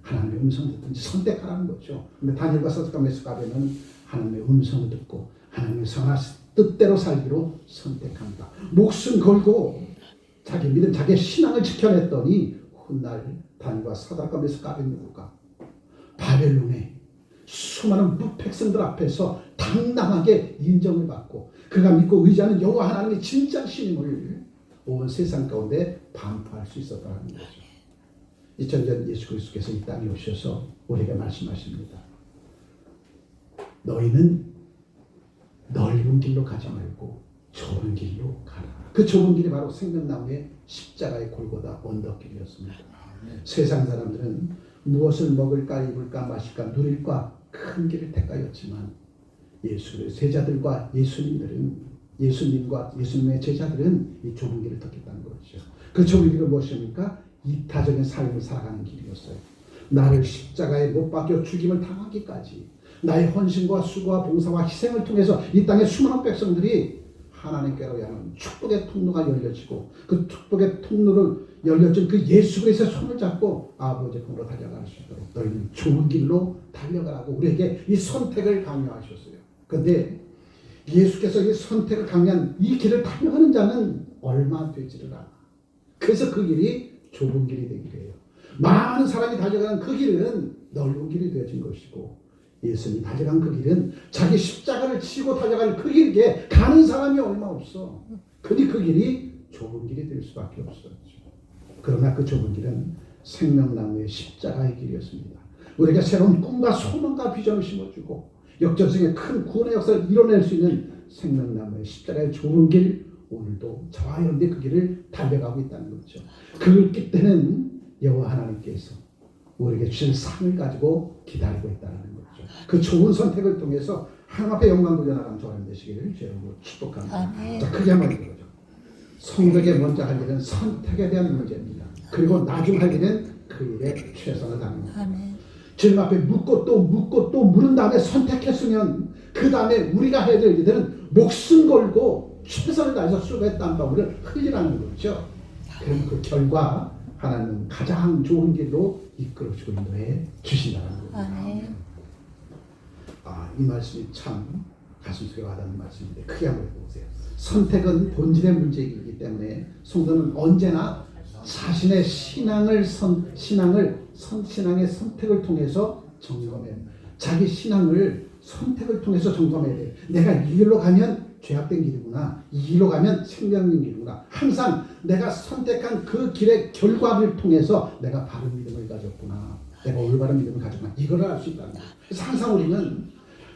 하나님의 음성을 듣든지 선택하라는 거죠. 근데 다니엘과 사드락과 메스가베는 하나님의 음성을 듣고 하나님의 선한 뜻대로 살기로 선택합니다. 목숨 걸고 자기 믿음, 자기의 신앙을 지켜냈더니 훗날 다니엘과 사드락과 메스가베누가 바벨론의 수많은 백성들 앞에서 당당하게 인정을 받고 그가 믿고 의지하는 여호와 하나님의 진짜 신임을 온 세상 가운데 반포할 수 있었다는 거죠. 2000년 예수 그리스도께서 이 땅에 오셔서 우리에게 말씀하십니다. 너희는 넓은 길로 가지 말고 좁은 길로 가라. 그 좁은 길이 바로 생명나무의 십자가의 골고다 언덕길이었습니다. 세상 사람들은 무엇을 먹을까 입을까 마실까 누릴까 큰 길을 택하였지만 예수의 제자들과 예수님과 예수님의 제자들은 이 좁은 길을 택했다는 거죠. 그 좁은 길은 무엇입니까? 이타적인 삶을 살아가는 길이었어요. 나를 십자가에 못 박혀 죽임을 당하기까지 나의 헌신과 수고와 봉사와 희생을 통해서 이 땅의 수많은 백성들이 하나님께로 향한 축복의 통로가 열려지고 그 축복의 통로를 열려진 그 예수 그리스도의 손을 잡고 아버지의 품으로 달려갈 수 있도록 너희는 좋은 길로 달려가라고 우리에게 이 선택을 강요하셨어요. 그런데 예수께서 이 선택을 강요한 이 길을 달려가는 자는 얼마 되지를 않아. 그래서 그 길이 좁은 길이 되기로 해요. 많은 사람이 달려가는 그 길은 넓은 길이 되어진 것이고 예수님이 달려간 그 길은 자기 십자가를 치고 달려가는 그 길에 가는 사람이 얼마 없어. 그러니 그 길이 좁은 길이 될 수밖에 없었죠. 그러나 그 좁은 길은 생명나무의 십자가의 길이었습니다. 우리에게 새로운 꿈과 소망과 비전을 심어주고 역전성의 큰 구원의 역사를 이뤄낼 수 있는 생명나무의 십자가의 좁은 길, 오늘도 저와 여러분들이 그 길을 달려가고 있다는 거죠. 그 때는 여호와 하나님께서 우리에게 주신 상을 가지고 기다리고 있다는 거죠. 그 좋은 선택을 통해서 하나님 앞에 영광 돌려나가는 저와 되시기를 주님으로 축복합니다. 자, 크게 한번 읽어보죠. 성도에게 먼저 할 일은 선택에 대한 문제입니다. 그리고 나중 할 일은 그 일에 최선을 다합니다. 주님 앞에 묻고 또 물은 다음에 선택했으면 그 다음에 우리가 해야 될 일들은 목숨 걸고 최선을 다해서 수고의 땀방울을 흘리라는 거죠. 그럼 그 결과 하나님은 가장 좋은 길로 이끌어주고 인도해 주신다는 겁니다. 이 말씀이 참 가슴 속에 와닿는 말씀인데 크게 한번 해보세요. 선택은 본질의 문제이기 때문에 성도는 언제나 자신의 신앙의 선택을 통해서 점검해요. 자기 신앙을 선택을 통해서 점검해야 돼요. 내가 이 길로 가면 죄악된 길이구나. 이 길로 가면 생명인 길이구나. 항상 내가 선택한 그 길의 결과를 통해서 내가 바른 믿음을 가졌구나. 내가 올바른 믿음을 가졌구나. 이걸 알 수 있다는 거예요. 그래서 항상 우리는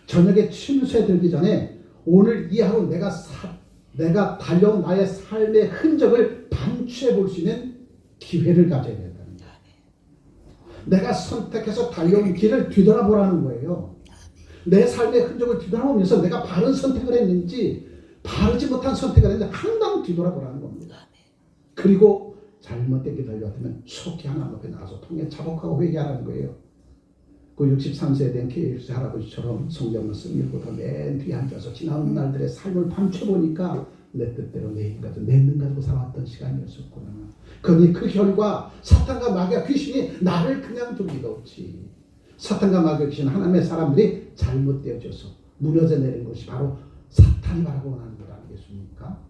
저녁에 침수에 들기 전에 오늘 이 하루 내가 달려온 나의 삶의 흔적을 반추해 볼 수 있는 기회를 가져야 된다는 거예요. 내가 선택해서 달려온 길을 뒤돌아보라는 거예요. 내 삶의 흔적을 뒤돌아보면서 내가 바른 선택을 했는지 바르지 못한 선택을 했는지 항상 뒤돌아보라는 겁니다. 그리고 잘못된 길을 달려왔다면 속히 하나님 앞에 나가서 통해 자복하고 회개하라는 거예요. 그 63세 된 KLC 할아버지처럼 성경 말씀 읽고도 맨 뒤에 앉아서 지나온 날들의 삶을 밤춰보니까 내 뜻대로 내 힘 가지고 살아왔던 시간이었었구나. 그러니 그 결과 사탄과 마귀와 귀신이 나를 그냥 둘 리가 없지. 사탄과 마귀와 귀신은 하나님의 사람들이 잘못되어져서 무너져 내린 것이 바로 사탄이 바라고 원하는 것 아니겠습니까?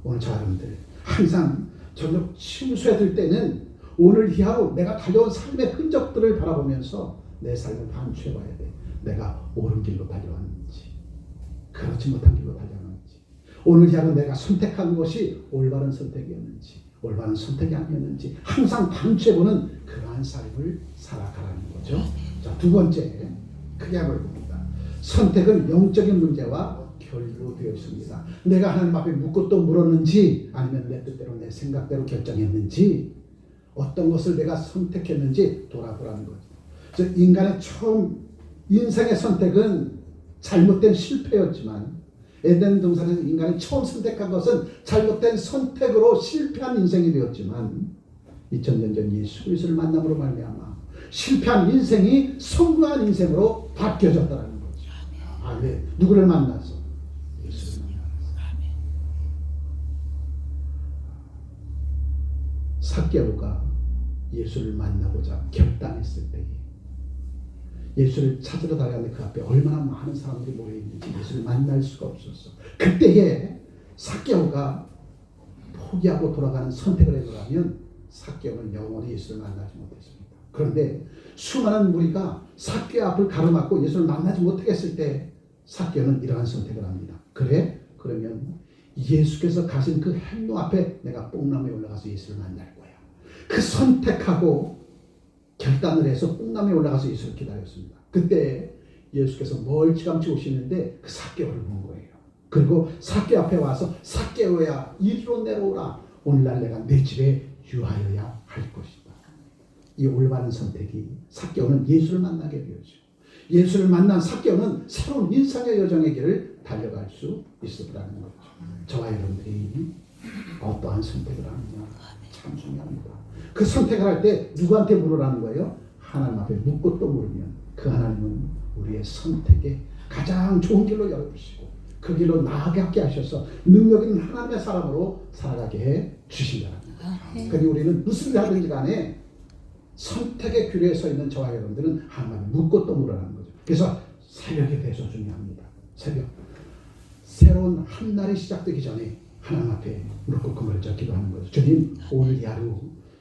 오늘 저 여러분들 항상 저녁 침수에 들 때는 오늘 이 하루 내가 달려온 삶의 흔적들을 바라보면서 내 삶을 반추해봐야 돼. 내가 옳은 길로 달려왔는지 그렇지 못한 길로 달려왔는지 오늘 이 하루 내가 선택한 것이 올바른 선택이었는지 올바른 선택이 아니었는지 항상 반추해보는 그러한 삶을 살아가라는 거죠. 자, 두 번째 크게 한번 봅니다. 선택은 영적인 문제와 결부되어 있습니다. 내가 하나님 앞에 묻고 또 물었는지 아니면 내 뜻대로 내 생각대로 결정했는지 어떤 것을 내가 선택했는지 돌아보라는 거죠. 즉 인간의 처음 인생의 선택은 잘못된 실패였지만 에덴 동산에서 인간이 처음 선택한 것은 잘못된 선택으로 실패한 인생이 되었지만 2000년 전 예수 그리스도를 만남으로 말미암아 실패한 인생이 성공한 인생으로 바뀌어졌다는 거죠. 아멘. 누구를 만나서? 예수를 만나서. 삭개오가 예수를 만나고자 결단했을 때에 예수를 찾으러 달려가는데 그 앞에 얼마나 많은 사람들이 모여있는지 예수를 만날 수가 없었어. 그때에 삭개오가 포기하고 돌아가는 선택을 해보라면 삭개오는 영원히 예수를 만나지 못했습니다. 그런데 수많은 무리가 삭개오 앞을 가로막고 예수를 만나지 못하겠을 때 삭개오는 이러한 선택을 합니다. 그래? 그러면 예수께서 가신 그 행로 앞에 내가 뽕나무에 올라가서 예수를 만날 거야. 그 선택하고 결단을 해서 뽕나무에 올라가서 예수를 기다렸습니다. 그때 예수께서 멀찌감치 오시는데 그 삭개오를 본 거예요. 그리고 삭개오 앞에 와서 삭개오야 이리로 내려오라. 오늘날 내가 내 집에 유하여야 할 것이다. 이 올바른 선택이 삭개오는 예수를 만나게 되었죠. 예수를 만난 삭개오는 새로운 인생의 여정의 길을 달려갈 수 있었다는 거죠. 저와 여러분들이 어떠한 선택을 하느냐 참 중요합니다. 그 선택을 할 때 누구한테 물으라는 거예요? 하나님 앞에 묻고 또 물으면 그 하나님은 우리의 선택에 가장 좋은 길로 열어주시고 그 길로 나아가게 하셔서 능력 있는 하나님의 사람으로 살아가게 해 주신다는 거예요. 그러니 우리는 무슨 일 하든지 간에 선택의 규례에 서 있는 저와 여러분들은 하나님 앞에 묻고 또 물으라는 거죠. 그래서 새벽이 대소 중요합니다. 새벽. 새로운 한 날이 시작되기 전에 하나님 앞에 묻고 그물져 기도하는 거죠. 주님, 오늘 이 하루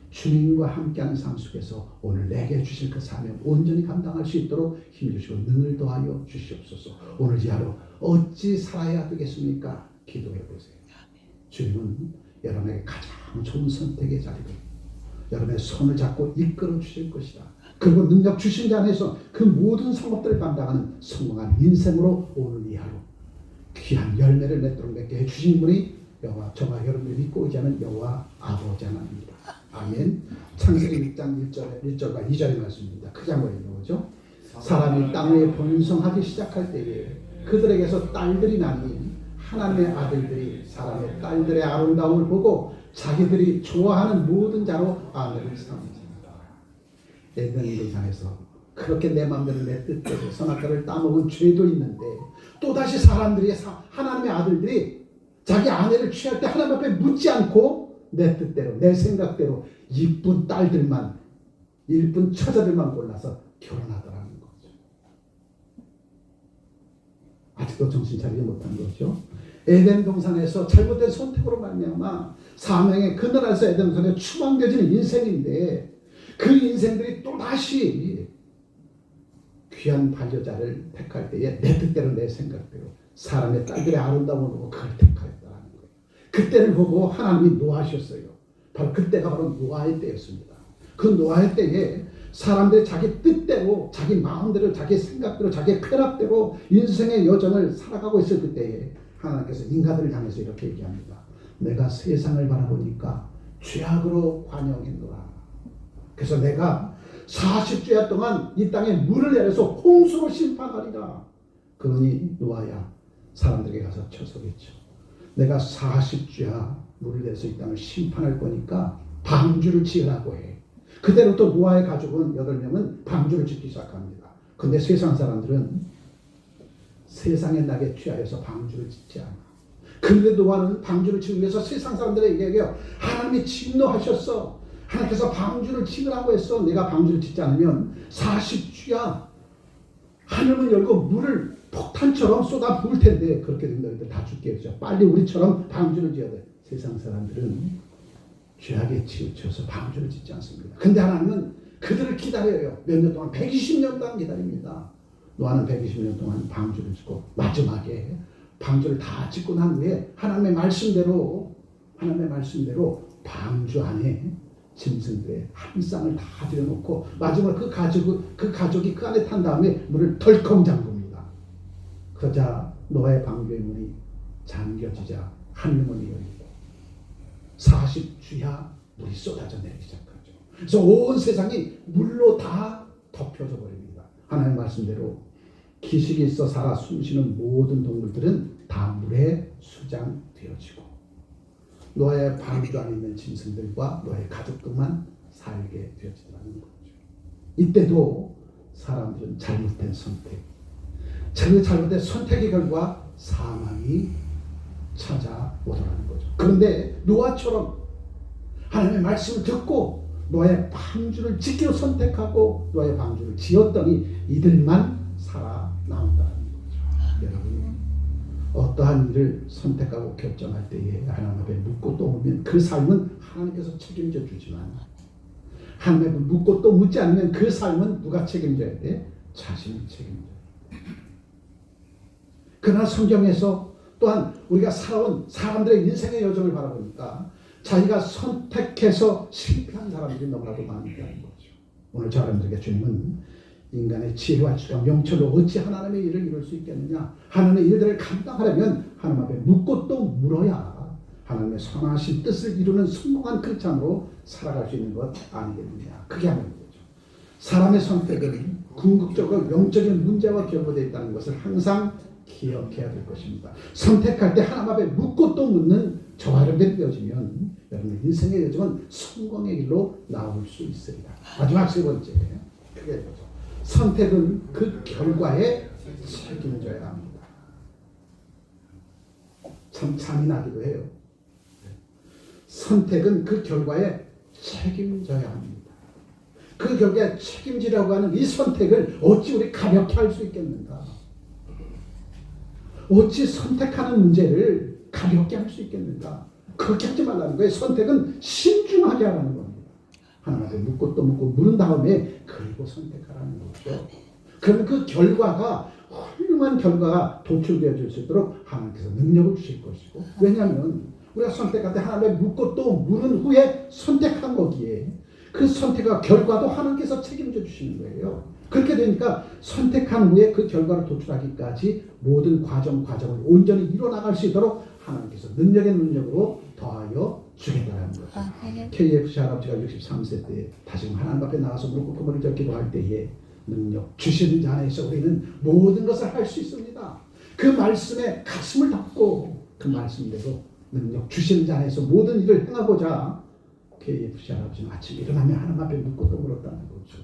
주님과 함께하는 삶 속에서 오늘 내게 주실 그 사명 온전히 감당할 수 있도록 힘주시고 능을 더하여 주시옵소서. 오늘 이 하루 어찌 살아야 되겠습니까? 기도해 보세요. 주님은 여러분에게 가장 좋은 선택의 자리로 여러분의 손을 잡고 이끌어 주실 것이다. 그리고 능력 주신 자 안에서 그 모든 성업들을 감당하는 성공한 인생으로 오늘 이 하루 귀한 열매를 맺도록 맺게 해주신 분이 여호와, 저와 여러분들이 믿고 의지하는 여호와 아버지 하나님입니다. 아멘. 창세기 6장 1절과 2절의 말씀입니다. 크게 한번 읽어보죠. 사람이 땅 위에 번성하기 시작할 때에 그들에게서 딸들이 나니 하나님의 아들들이 사람의 딸들의 아름다움을 보고 자기들이 좋아하는 모든 자로 아내를 삼으니라. 에덴 동산에서 그렇게 내 마음대로 내 뜻대로 선악과를 따먹은 죄도 있는데 또다시 사람들이 하나님의 아들들이 자기 아내를 취할 때 하나님 앞에 묻지 않고 내 뜻대로 내 생각대로 이쁜 딸들만 이쁜 처자들만 골라서 결혼하더라는 거죠. 아직도 정신 차리지 못한 거죠. 에덴 동산에서 잘못된 선택으로 말미암아 사명의 그늘에서 에덴 동산에 추방되어지는 인생인데 그 인생들이 또다시 귀한 반려자를 택할 때에 내 뜻대로 내 생각대로 사람의 딸들의 아름다움을 보고 그걸 택하였다는 거예요. 그때를 보고 하나님이 노하셨어요. 바로 그때가 바로 노아의 때였습니다. 그 노아의 때에 사람들이 자기 뜻대로 자기 마음대로 자기 생각대로 자기 쾌락대로 인생의 여정을 살아가고 있을 그때에 하나님께서 인간들을 향해서 이렇게 얘기합니다. 내가 세상을 바라보니까 죄악으로 관영했노라. 그래서 내가 40주야 동안 이 땅에 물을 내려서 홍수로 심판하리라. 그러니 노아야 사람들에게 가서 쳐서겠죠. 내가 40주야 물을 내서 이 땅을 심판할 거니까 방주를 지으라고 해. 그대로부터 노아의 가족은 8명은 방주를 짓기 시작합니다. 근데 세상 사람들은 세상의 낙에 취하여서 방주를 짓지 않아. 근데 노아는 방주를 지기 위해서 세상 사람들에게 얘기해요. 하나님이 진노하셨어. 하나님께서 방주를 지으라고 했어. 내가 방주를 짓지 않으면 40주야 하늘문 열고 물을 폭탄처럼 쏟아 부을 텐데 그렇게 되면 너희들 다 죽겠죠. 빨리 우리처럼 방주를 지어야 돼. 세상 사람들은 죄악에 치우쳐서 방주를 짓지 않습니다. 근데 하나님은 그들을 기다려요. 몇 년 동안 120년 동안 기다립니다. 노아는 120년 동안 방주를 짓고 마지막에 방주를 다 짓고 난 후에 하나님의 말씀대로 방주 안에 짐승들의 한 쌍을 다 들여놓고 마지막으로 그 가족이 그 안에 탄 다음에 문을 덜컹 잠굽니다. 그러자 노아의 방주의 문이 잠겨지자 하늘문이 열리고 40주야 물이 쏟아져 내리기 시작하죠. 그래서 온 세상이 물로 다 덮여져 버립니다. 하나님 말씀대로 기식이 있어 살아 숨쉬는 모든 동물들은 다 물에 수장되어지고 노아의 방주 안에 있는 짐승들과 노아의 가족들만 살게 되어지더라는 거죠. 이때도 사람들은 잘못된 선택, 잘못된 선택의 결과 사망이 찾아오더라는 거죠. 그런데 노아처럼 하나님의 말씀을 듣고 노아의 방주를 짓기로 선택하고 노아의 방주를 지었더니 이들만 살아나온다는 거죠. 여러분 어떠한 일을 선택하고 결정할 때에 하나님 앞에 묻고 또 묻으면 그 삶은 하나님께서 책임져 주지만 하나님 앞에 묻고 또 묻지 않으면 그 삶은 누가 책임져야 돼? 자신이 책임져야 돼. 그러나 성경에서 또한 우리가 살아온 사람들의 인생의 여정을 바라보니까 자기가 선택해서 실패한 사람들이 너무나도 많다는 거죠. 오늘 저 여러분들에게 주님은 인간의 지혜와 주장 명철로 어찌 하나님의 일을 이룰 수 있겠느냐. 하나님의 일들을 감당하려면 하나님 앞에 묻고 또 물어야 하나님의 선하신 뜻을 이루는 성공한 크리스찬으로 살아갈 수 있는 것 아니겠느냐. 그게 하는 거죠. 사람의 선택은 궁극적으로 영적인 문제와 결부되어 있다는 것을 항상 기억해야 될 것입니다. 선택할 때 하나님 앞에 묻고 또 묻는 저와 여러분들이 되어지면 여러분의 인생의 여정은 성공의 길로 나올 수 있습니다. 마지막 세 번째 크게 보죠. 선택은 그 결과에 책임져야 합니다. 참 잔인하기도 해요. 선택은 그 결과에 책임져야 합니다. 그 결과에 책임지려고 하는 이 선택을 어찌 우리 가볍게 할 수 있겠는가? 어찌 선택하는 문제를 가볍게 할 수 있겠는가? 그렇게 하지 말라는 거예요. 선택은 신중하게 하라는 겁니다. 하나님한테 묻고 또 묻고 물은 다음에 그리고 선택하라는 거죠. 그러면 그 결과가 훌륭한 결과가 도출되어질 수 있도록 하나님께서 능력을 주실 것이고, 왜냐하면 우리가 선택할 때 하나님의 묻고 또 물은 후에 선택한 거기에 그 선택과 결과도 하나님께서 책임져 주시는 거예요. 그렇게 되니까 선택한 후에 그 결과를 도출하기까지 모든 과정을 온전히 이뤄나갈 수 있도록 하나님께서 능력의 능력으로 더하여 주겠다는 거죠. KFC 할아버지가 63세 때 다시금 하나님 앞에 나가서 무릎 꿇고 머리 절 기도할 때에 능력 주시는 자 안에서 우리는 모든 것을 할 수 있습니다. 그 말씀에 가슴을 닫고 그 말씀대로 능력 주시는 자 안에서 모든 일을 행하고자 KFC 할아버지는 아침에 일어나면 하나님 앞에 묻고 또 물었다는 거죠.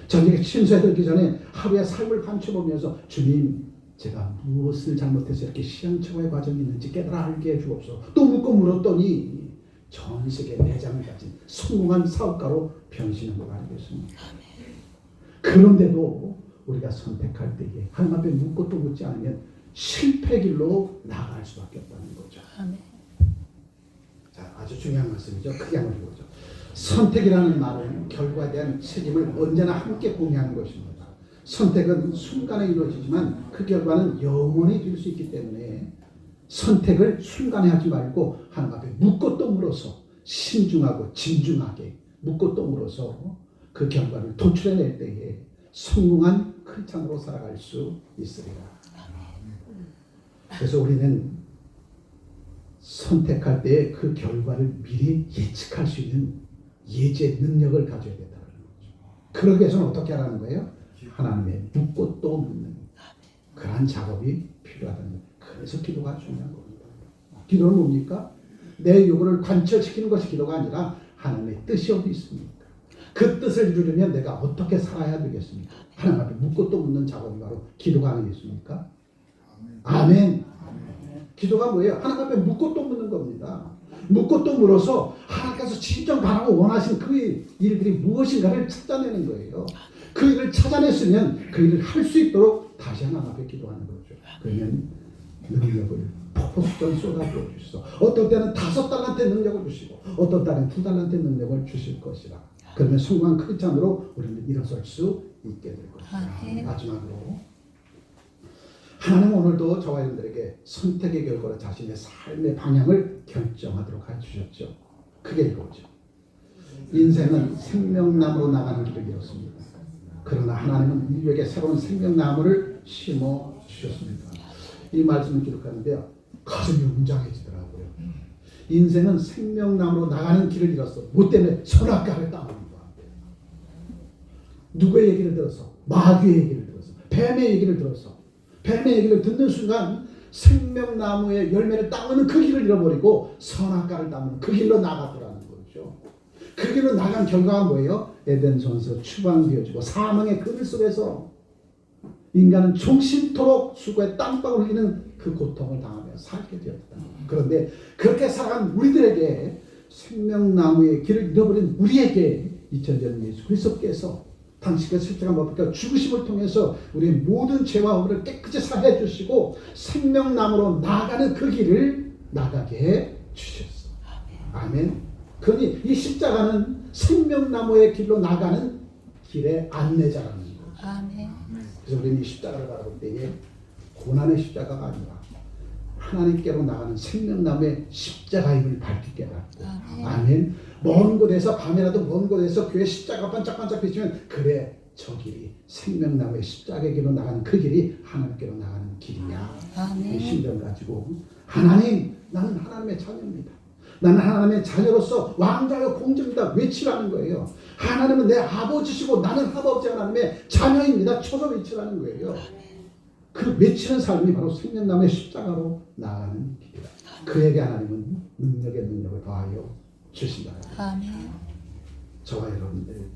저녁에 침수에 들기 전에 하루의 삶을 감춰보면서 주님 제가 무엇을 잘못해서 이렇게 시행착오의 과정이 있는지 깨달아 알게 해주옵소서. 또 묻고 물었더니 전 세계 내장을 가진 성공한 사업가로 변신한 걸 알겠습니다. 그런데도 우리가 선택할 때에 하나님 앞에 묻고 또 묻지 않으면 실패 길로 나아갈 수밖에 없다는 거죠. 아멘. 자, 아주 중요한 말씀이죠. 크게 한번 읽어보죠. 선택이라는 말은 결과에 대한 책임을 언제나 함께 공유하는 것입니다. 선택은 순간에 이루어지지만 그 결과는 영원히 될 수 있기 때문에 선택을 순간에 하지 말고 하나님 앞에 묻고 또 물어서 신중하고 진중하게 묻고 또 물어서 그 결과를 도출해낼 때에 성공한 크리스찬으로 살아갈 수 있으리라. 그래서 우리는 선택할 때 그 결과를 미리 예측할 수 있는 예제 능력을 가져야 된다는 거죠. 그러기 위해서는 어떻게 하라는 거예요? 하나님의 묻고 또 묻는 그러한 작업이 필요하다는 거예요. 그래서 기도가 중요한 겁니다. 기도는 뭡니까? 내 요구를 관철시키는 것이 기도가 아니라 하나님의 뜻이 어디 있습니까? 그 뜻을 이루려면 내가 어떻게 살아야 되겠습니까? 하나님 앞에 묻고 또 묻는 작업이 바로 기도가 아니겠습니까? 아멘. 기도가 뭐예요? 하나님 앞에 묻고 또 묻는 겁니다. 묻고 또 물어서 하나님께서 진정 바라고 원하신 그 일들이 무엇인가를 찾아내는 거예요. 그 일을 찾아냈으면 그 일을 할 수 있도록 다시 하나님 앞에 기도하는 거죠. 그러면 능력을 폭포수전 쏟아부어 주시소. 어떤 때는 5달란트 능력을 주시고 어떤 때는 2달란트 능력을 주실 것이라. 그러면 성공한 크리스찬으로 우리는 일어설 수 있게 될 것이다. 마지막으로 하나님 오늘도 저와 여러분들에게 선택의 결과로 자신의 삶의 방향을 결정하도록 해주셨죠. 크게 읽어보죠. 인생은 생명나무로 나가는 길을 이뤘습니다. 그러나 하나님은 인류에게 새로운 생명나무를 심어 주셨습니다. 이 말씀을 기록하는데요, 가슴이 웅장해지더라고요. 인생은 생명나무로 나가는 길을 잃었어. 뭐 때문에? 선악과를 따르는 거야. 누구의 얘기를 들어서? 마귀의 얘기를 들어서, 뱀의 얘기를 들어서. 뱀의 얘기를 듣는 순간 생명나무의 열매를 따먹는 그 길을 잃어버리고 선악과를 따먹는 그 길로 나갔더라는 거죠. 그 길로 나간 결과가 뭐예요? 에덴성에서 추방되어지고 사망의 그늘 속에서 인간은 종신토록 수고의 땀방울 흘리는 그 고통을 당하며 살게 되었다. 그런데 그렇게 살아간 우리들에게 생명나무의 길을 잃어버린 우리에게 2000년 예수 그리스도께서 당신의 십자가 못 박혀 죽으심을 통해서 우리의 모든 죄와 허물을 깨끗이 사해 주시고 생명나무로 나가는 그 길을 나가게 해 주셨어. 아멘. 그러니 이 십자가는 생명나무의 길로 나가는 길의 안내자라는 거죠. 아멘. 그래서 우리는 이 십자가를 바라볼 때에 고난의 십자가가 아니라 하나님께로 나가는 생명나무의 십자가임을 밝히 깨닫고 아멘. 먼 곳에서 밤이라도 먼 곳에서 교회 십자가 반짝반짝 비치면 그래 저 길이 생명나무의 십자가의 길로 나가는 그 길이 하나님께로 나가는 길이냐. 이 신경 가지고 하나님 나는 하나님의 자녀입니다. 나는 하나님의 자녀로서 왕자여 공주입니다. 외치라는 거예요. 하나님은 내 아버지시고 나는 아버지 하나님의 자녀입니다. 쳐서 외치라는 거예요. 그 외치는 삶이 바로 생명나무의 십자가로 나가는 길이다. 그에게 하나님은 능력을 더하여 주신다. 아멘. 저와 여러분들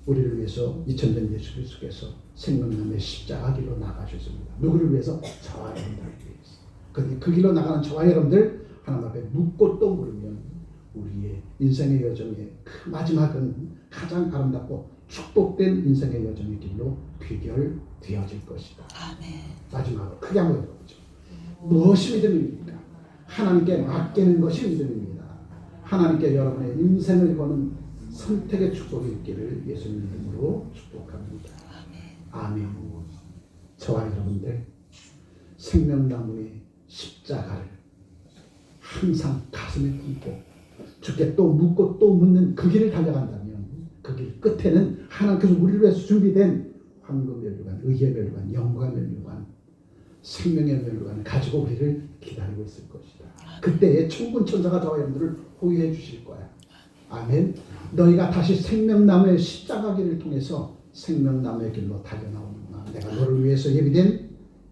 우리를 위해서 2000년 예수 그리스도께서 생명나무의 십자가 길로 나가셨습니다. 누구를 위해서? 저와 여러분들을 위해서. 그런데 그 길로 나가는 저와 여러분들 하나님 앞에 묻고 또 물으면 우리의 인생의 여정의 그 마지막은 가장 아름답고 축복된 인생의 여정의 길로 귀결되어질 것이다. 아멘. 마지막으로 크게 한번 읽어보죠. 무엇이 믿음입니까? 하나님께 맡기는 것이 믿음입니다. 하나님께 여러분의 인생을 거는 선택의 축복이 있기를 예수님 이름으로 축복합니다. 아멘. 저와 여러분들 생명나무의 십자가를 항상 가슴에 품고 주께 또 묻고 또 묻는 그 길을 달려간다면 그 길 끝에는 하나님께서 우리를 위해서 준비된 황금 면류관, 의의 면류관, 영광의 면류관, 생명의 면류관을 가지고 우리를 기다리고 있을 것이다. 그때에 천군 천사가 저와 여러분들을 호위해 주실 거야. 아멘. 너희가 다시 생명나무의 십자가 길을 통해서 생명나무의 길로 달려나오는구나. 내가 너를 위해서 예비된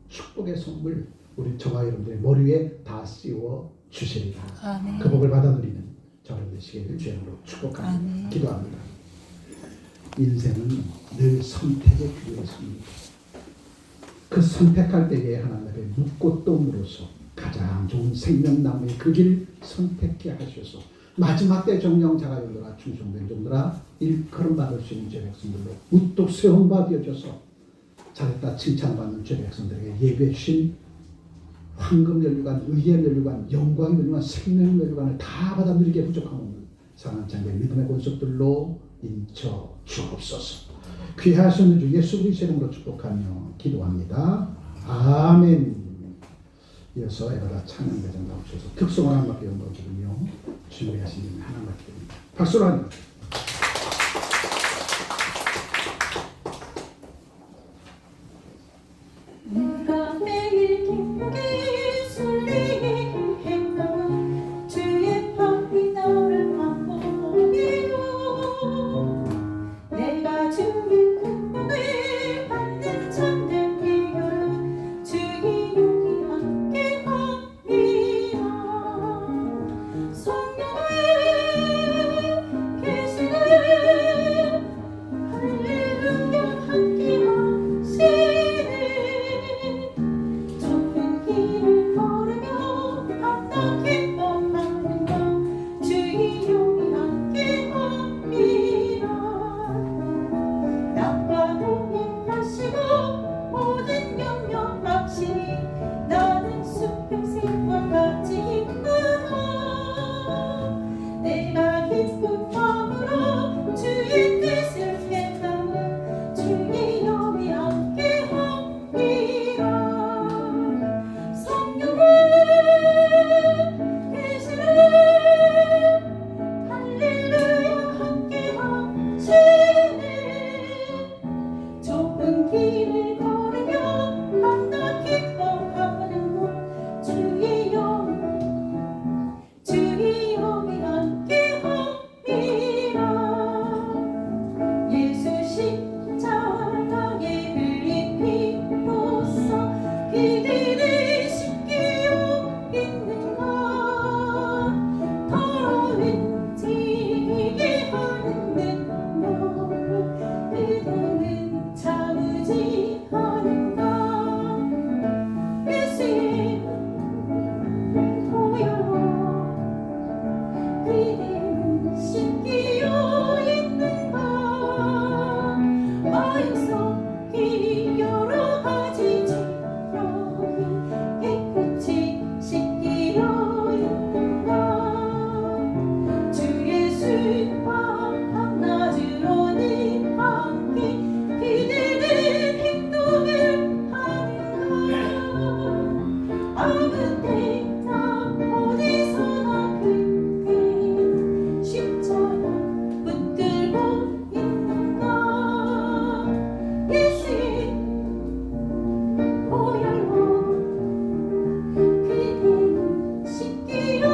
축복의 선물 우리 저와 여러분들의 머리 위에 다 씌워 주시리라. 아멘. 그 복을 받아 누리는 저를 되시기를 주님으로 축복합니다. 아멘. 기도합니다. 인생은 늘 선택의 길이었습니다. 그 선택할 때에 하나님 앞에 묻고 또 물어서 가장 좋은 생명나무의 그 길을 선택해 하셔서 마지막 때 정령 자가용들아 충성된 종들아 일컬음 받을 수 있는 제 백성들로 우뚝 세운 바 되어져서 잘했다 칭찬받는 주의 백성들에게 예배해 주신 황금 면류관, 의의 면류관, 영광 면류관, 생명 면류관을 다 받아 누리게 부족함없는 사랑하는 장로의 믿음의 권속들로 인쳐 주옵소서. 귀하신 주 예수 그리스도의 이름으로 축복하며 기도합니다. 아멘. 이어서 에라다 찬양 대장 나오셔서 특성을 하나님께 영광을 드리며 준비하신 일 하나님께 드립니다. 박수로 하니. 내가 매일 기쁘게 설레게 행하는 주의 법이 너를 바꾸리요. 내가 주의 긍휼을 받는 참된 비결은 주의 용이 함께하리라. 성령의 계시는 할렐루야 함께하시네. 좁은 길을 걸으며 밤낮 기뻐하는 것 주의 용이 함께하리라. 나와 동행하시고 모든 영역 마치니 나는 숲의 새와 같이 기쁘다. 내가 기쁜 마음으로 주의 뜻을 행하는 주의 영이 함께하리라. 성령의 계시는 할렐루야 함께하시네. 좁은 길을 걸으며 밤낮 기뻐하는 것 주의 영이 함께하리라. 예수 십자가에 흘린 피로써 그들을 씻기어 있는가. 더러운 지게 하는 눈물을 그들은 참으지 않는가. 예수의 보혈로 그대는 씻기어 있는가. 마음속이 여러 가지 죄악이 깨끗이 씻기어 있는가. 주 예수와 밤낮으로는 함께 그대는 행동을 하는가. 아무 때나 어디서나 그대는 십자가 붙들고 있는가. 예수의 보혈로 그대는 씻기어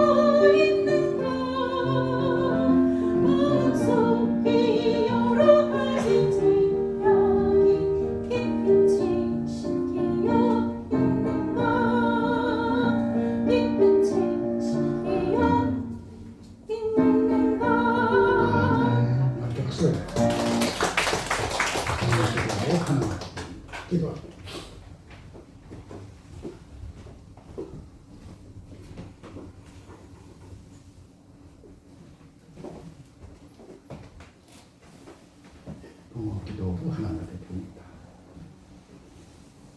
있는가. 마음속에 여러 가지 죄악이 깨끗이 씻기어 있는가. 깨끗이 씻기어 있는가. 함께 박수. 하나님께 기도합니다. 기도 후 하나님께 드립니다.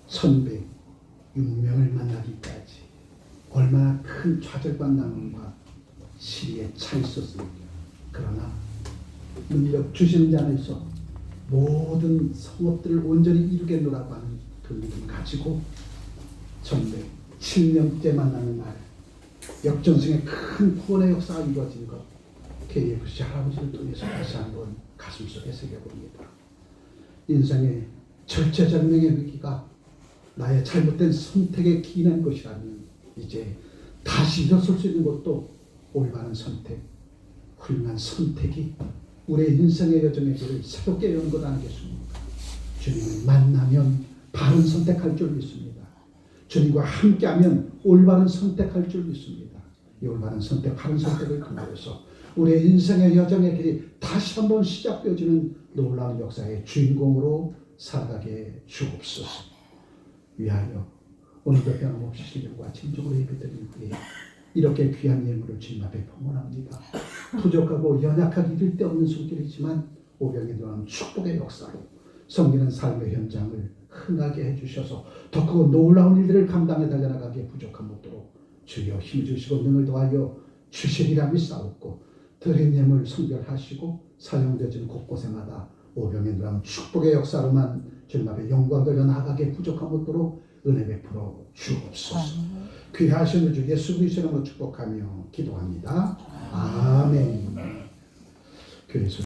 1106명을 만나기까지 얼마나 큰 좌절과 난음과 시리에 차 있었습니까? 그러나 능력 주시는 자 안에서 모든 성업들을 온전히 이루겠노라고 하는 그 믿음 가지고 1107년째 만나는 날 역전승의 큰 구원의 역사가 이루어진 것 KFC 할아버지를 통해서 다시 한번 가슴속에 새겨봅니다. 인생의 절체절명의 위기가 나의 잘못된 선택에 기인한 것이라면 이제 다시 일어설 수 있는 것도 올바른 선택, 훌륭한 선택이 우리의 인생의 여정의 길을 새롭게 여는 것 아니겠습니까? 주님을 만나면 바른 선택할 줄 믿습니다. 주님과 함께하면 올바른 선택할 줄 믿습니다. 이 올바른 선택, 바른 선택을 통해서 우리의 인생의 여정의 길이 다시 한번 시작되어지는 놀라운 역사의 주인공으로 살아가게 주옵소서. 위하여 오늘도 변함없이 신령과 진정으로 예배드리는 후에 이렇게 귀한 예물을 주님 앞에 봉헌합니다. 부족하고 연약하기 이를 데 없는 손길이지만 오병이 들어간 축복의 역사로 섬기는 삶의 현장을 흥하게 해주셔서 더 크고 놀라운 일들을 감당해 달려나가기에 부족함 없도록 주여 힘주시고 능을 더하여 주시리라 믿사옵고 드린 예물 성별하시고 사용되어지는 곳곳에마다 오병의 놀라운 축복의 역사로만 주님 앞에 영광 돌려 나가기에 부족함 없도록 은혜 베풀어 주옵소서. 귀하신 주 예수 그리스도로 축복하며 기도합니다. 아멘. 교회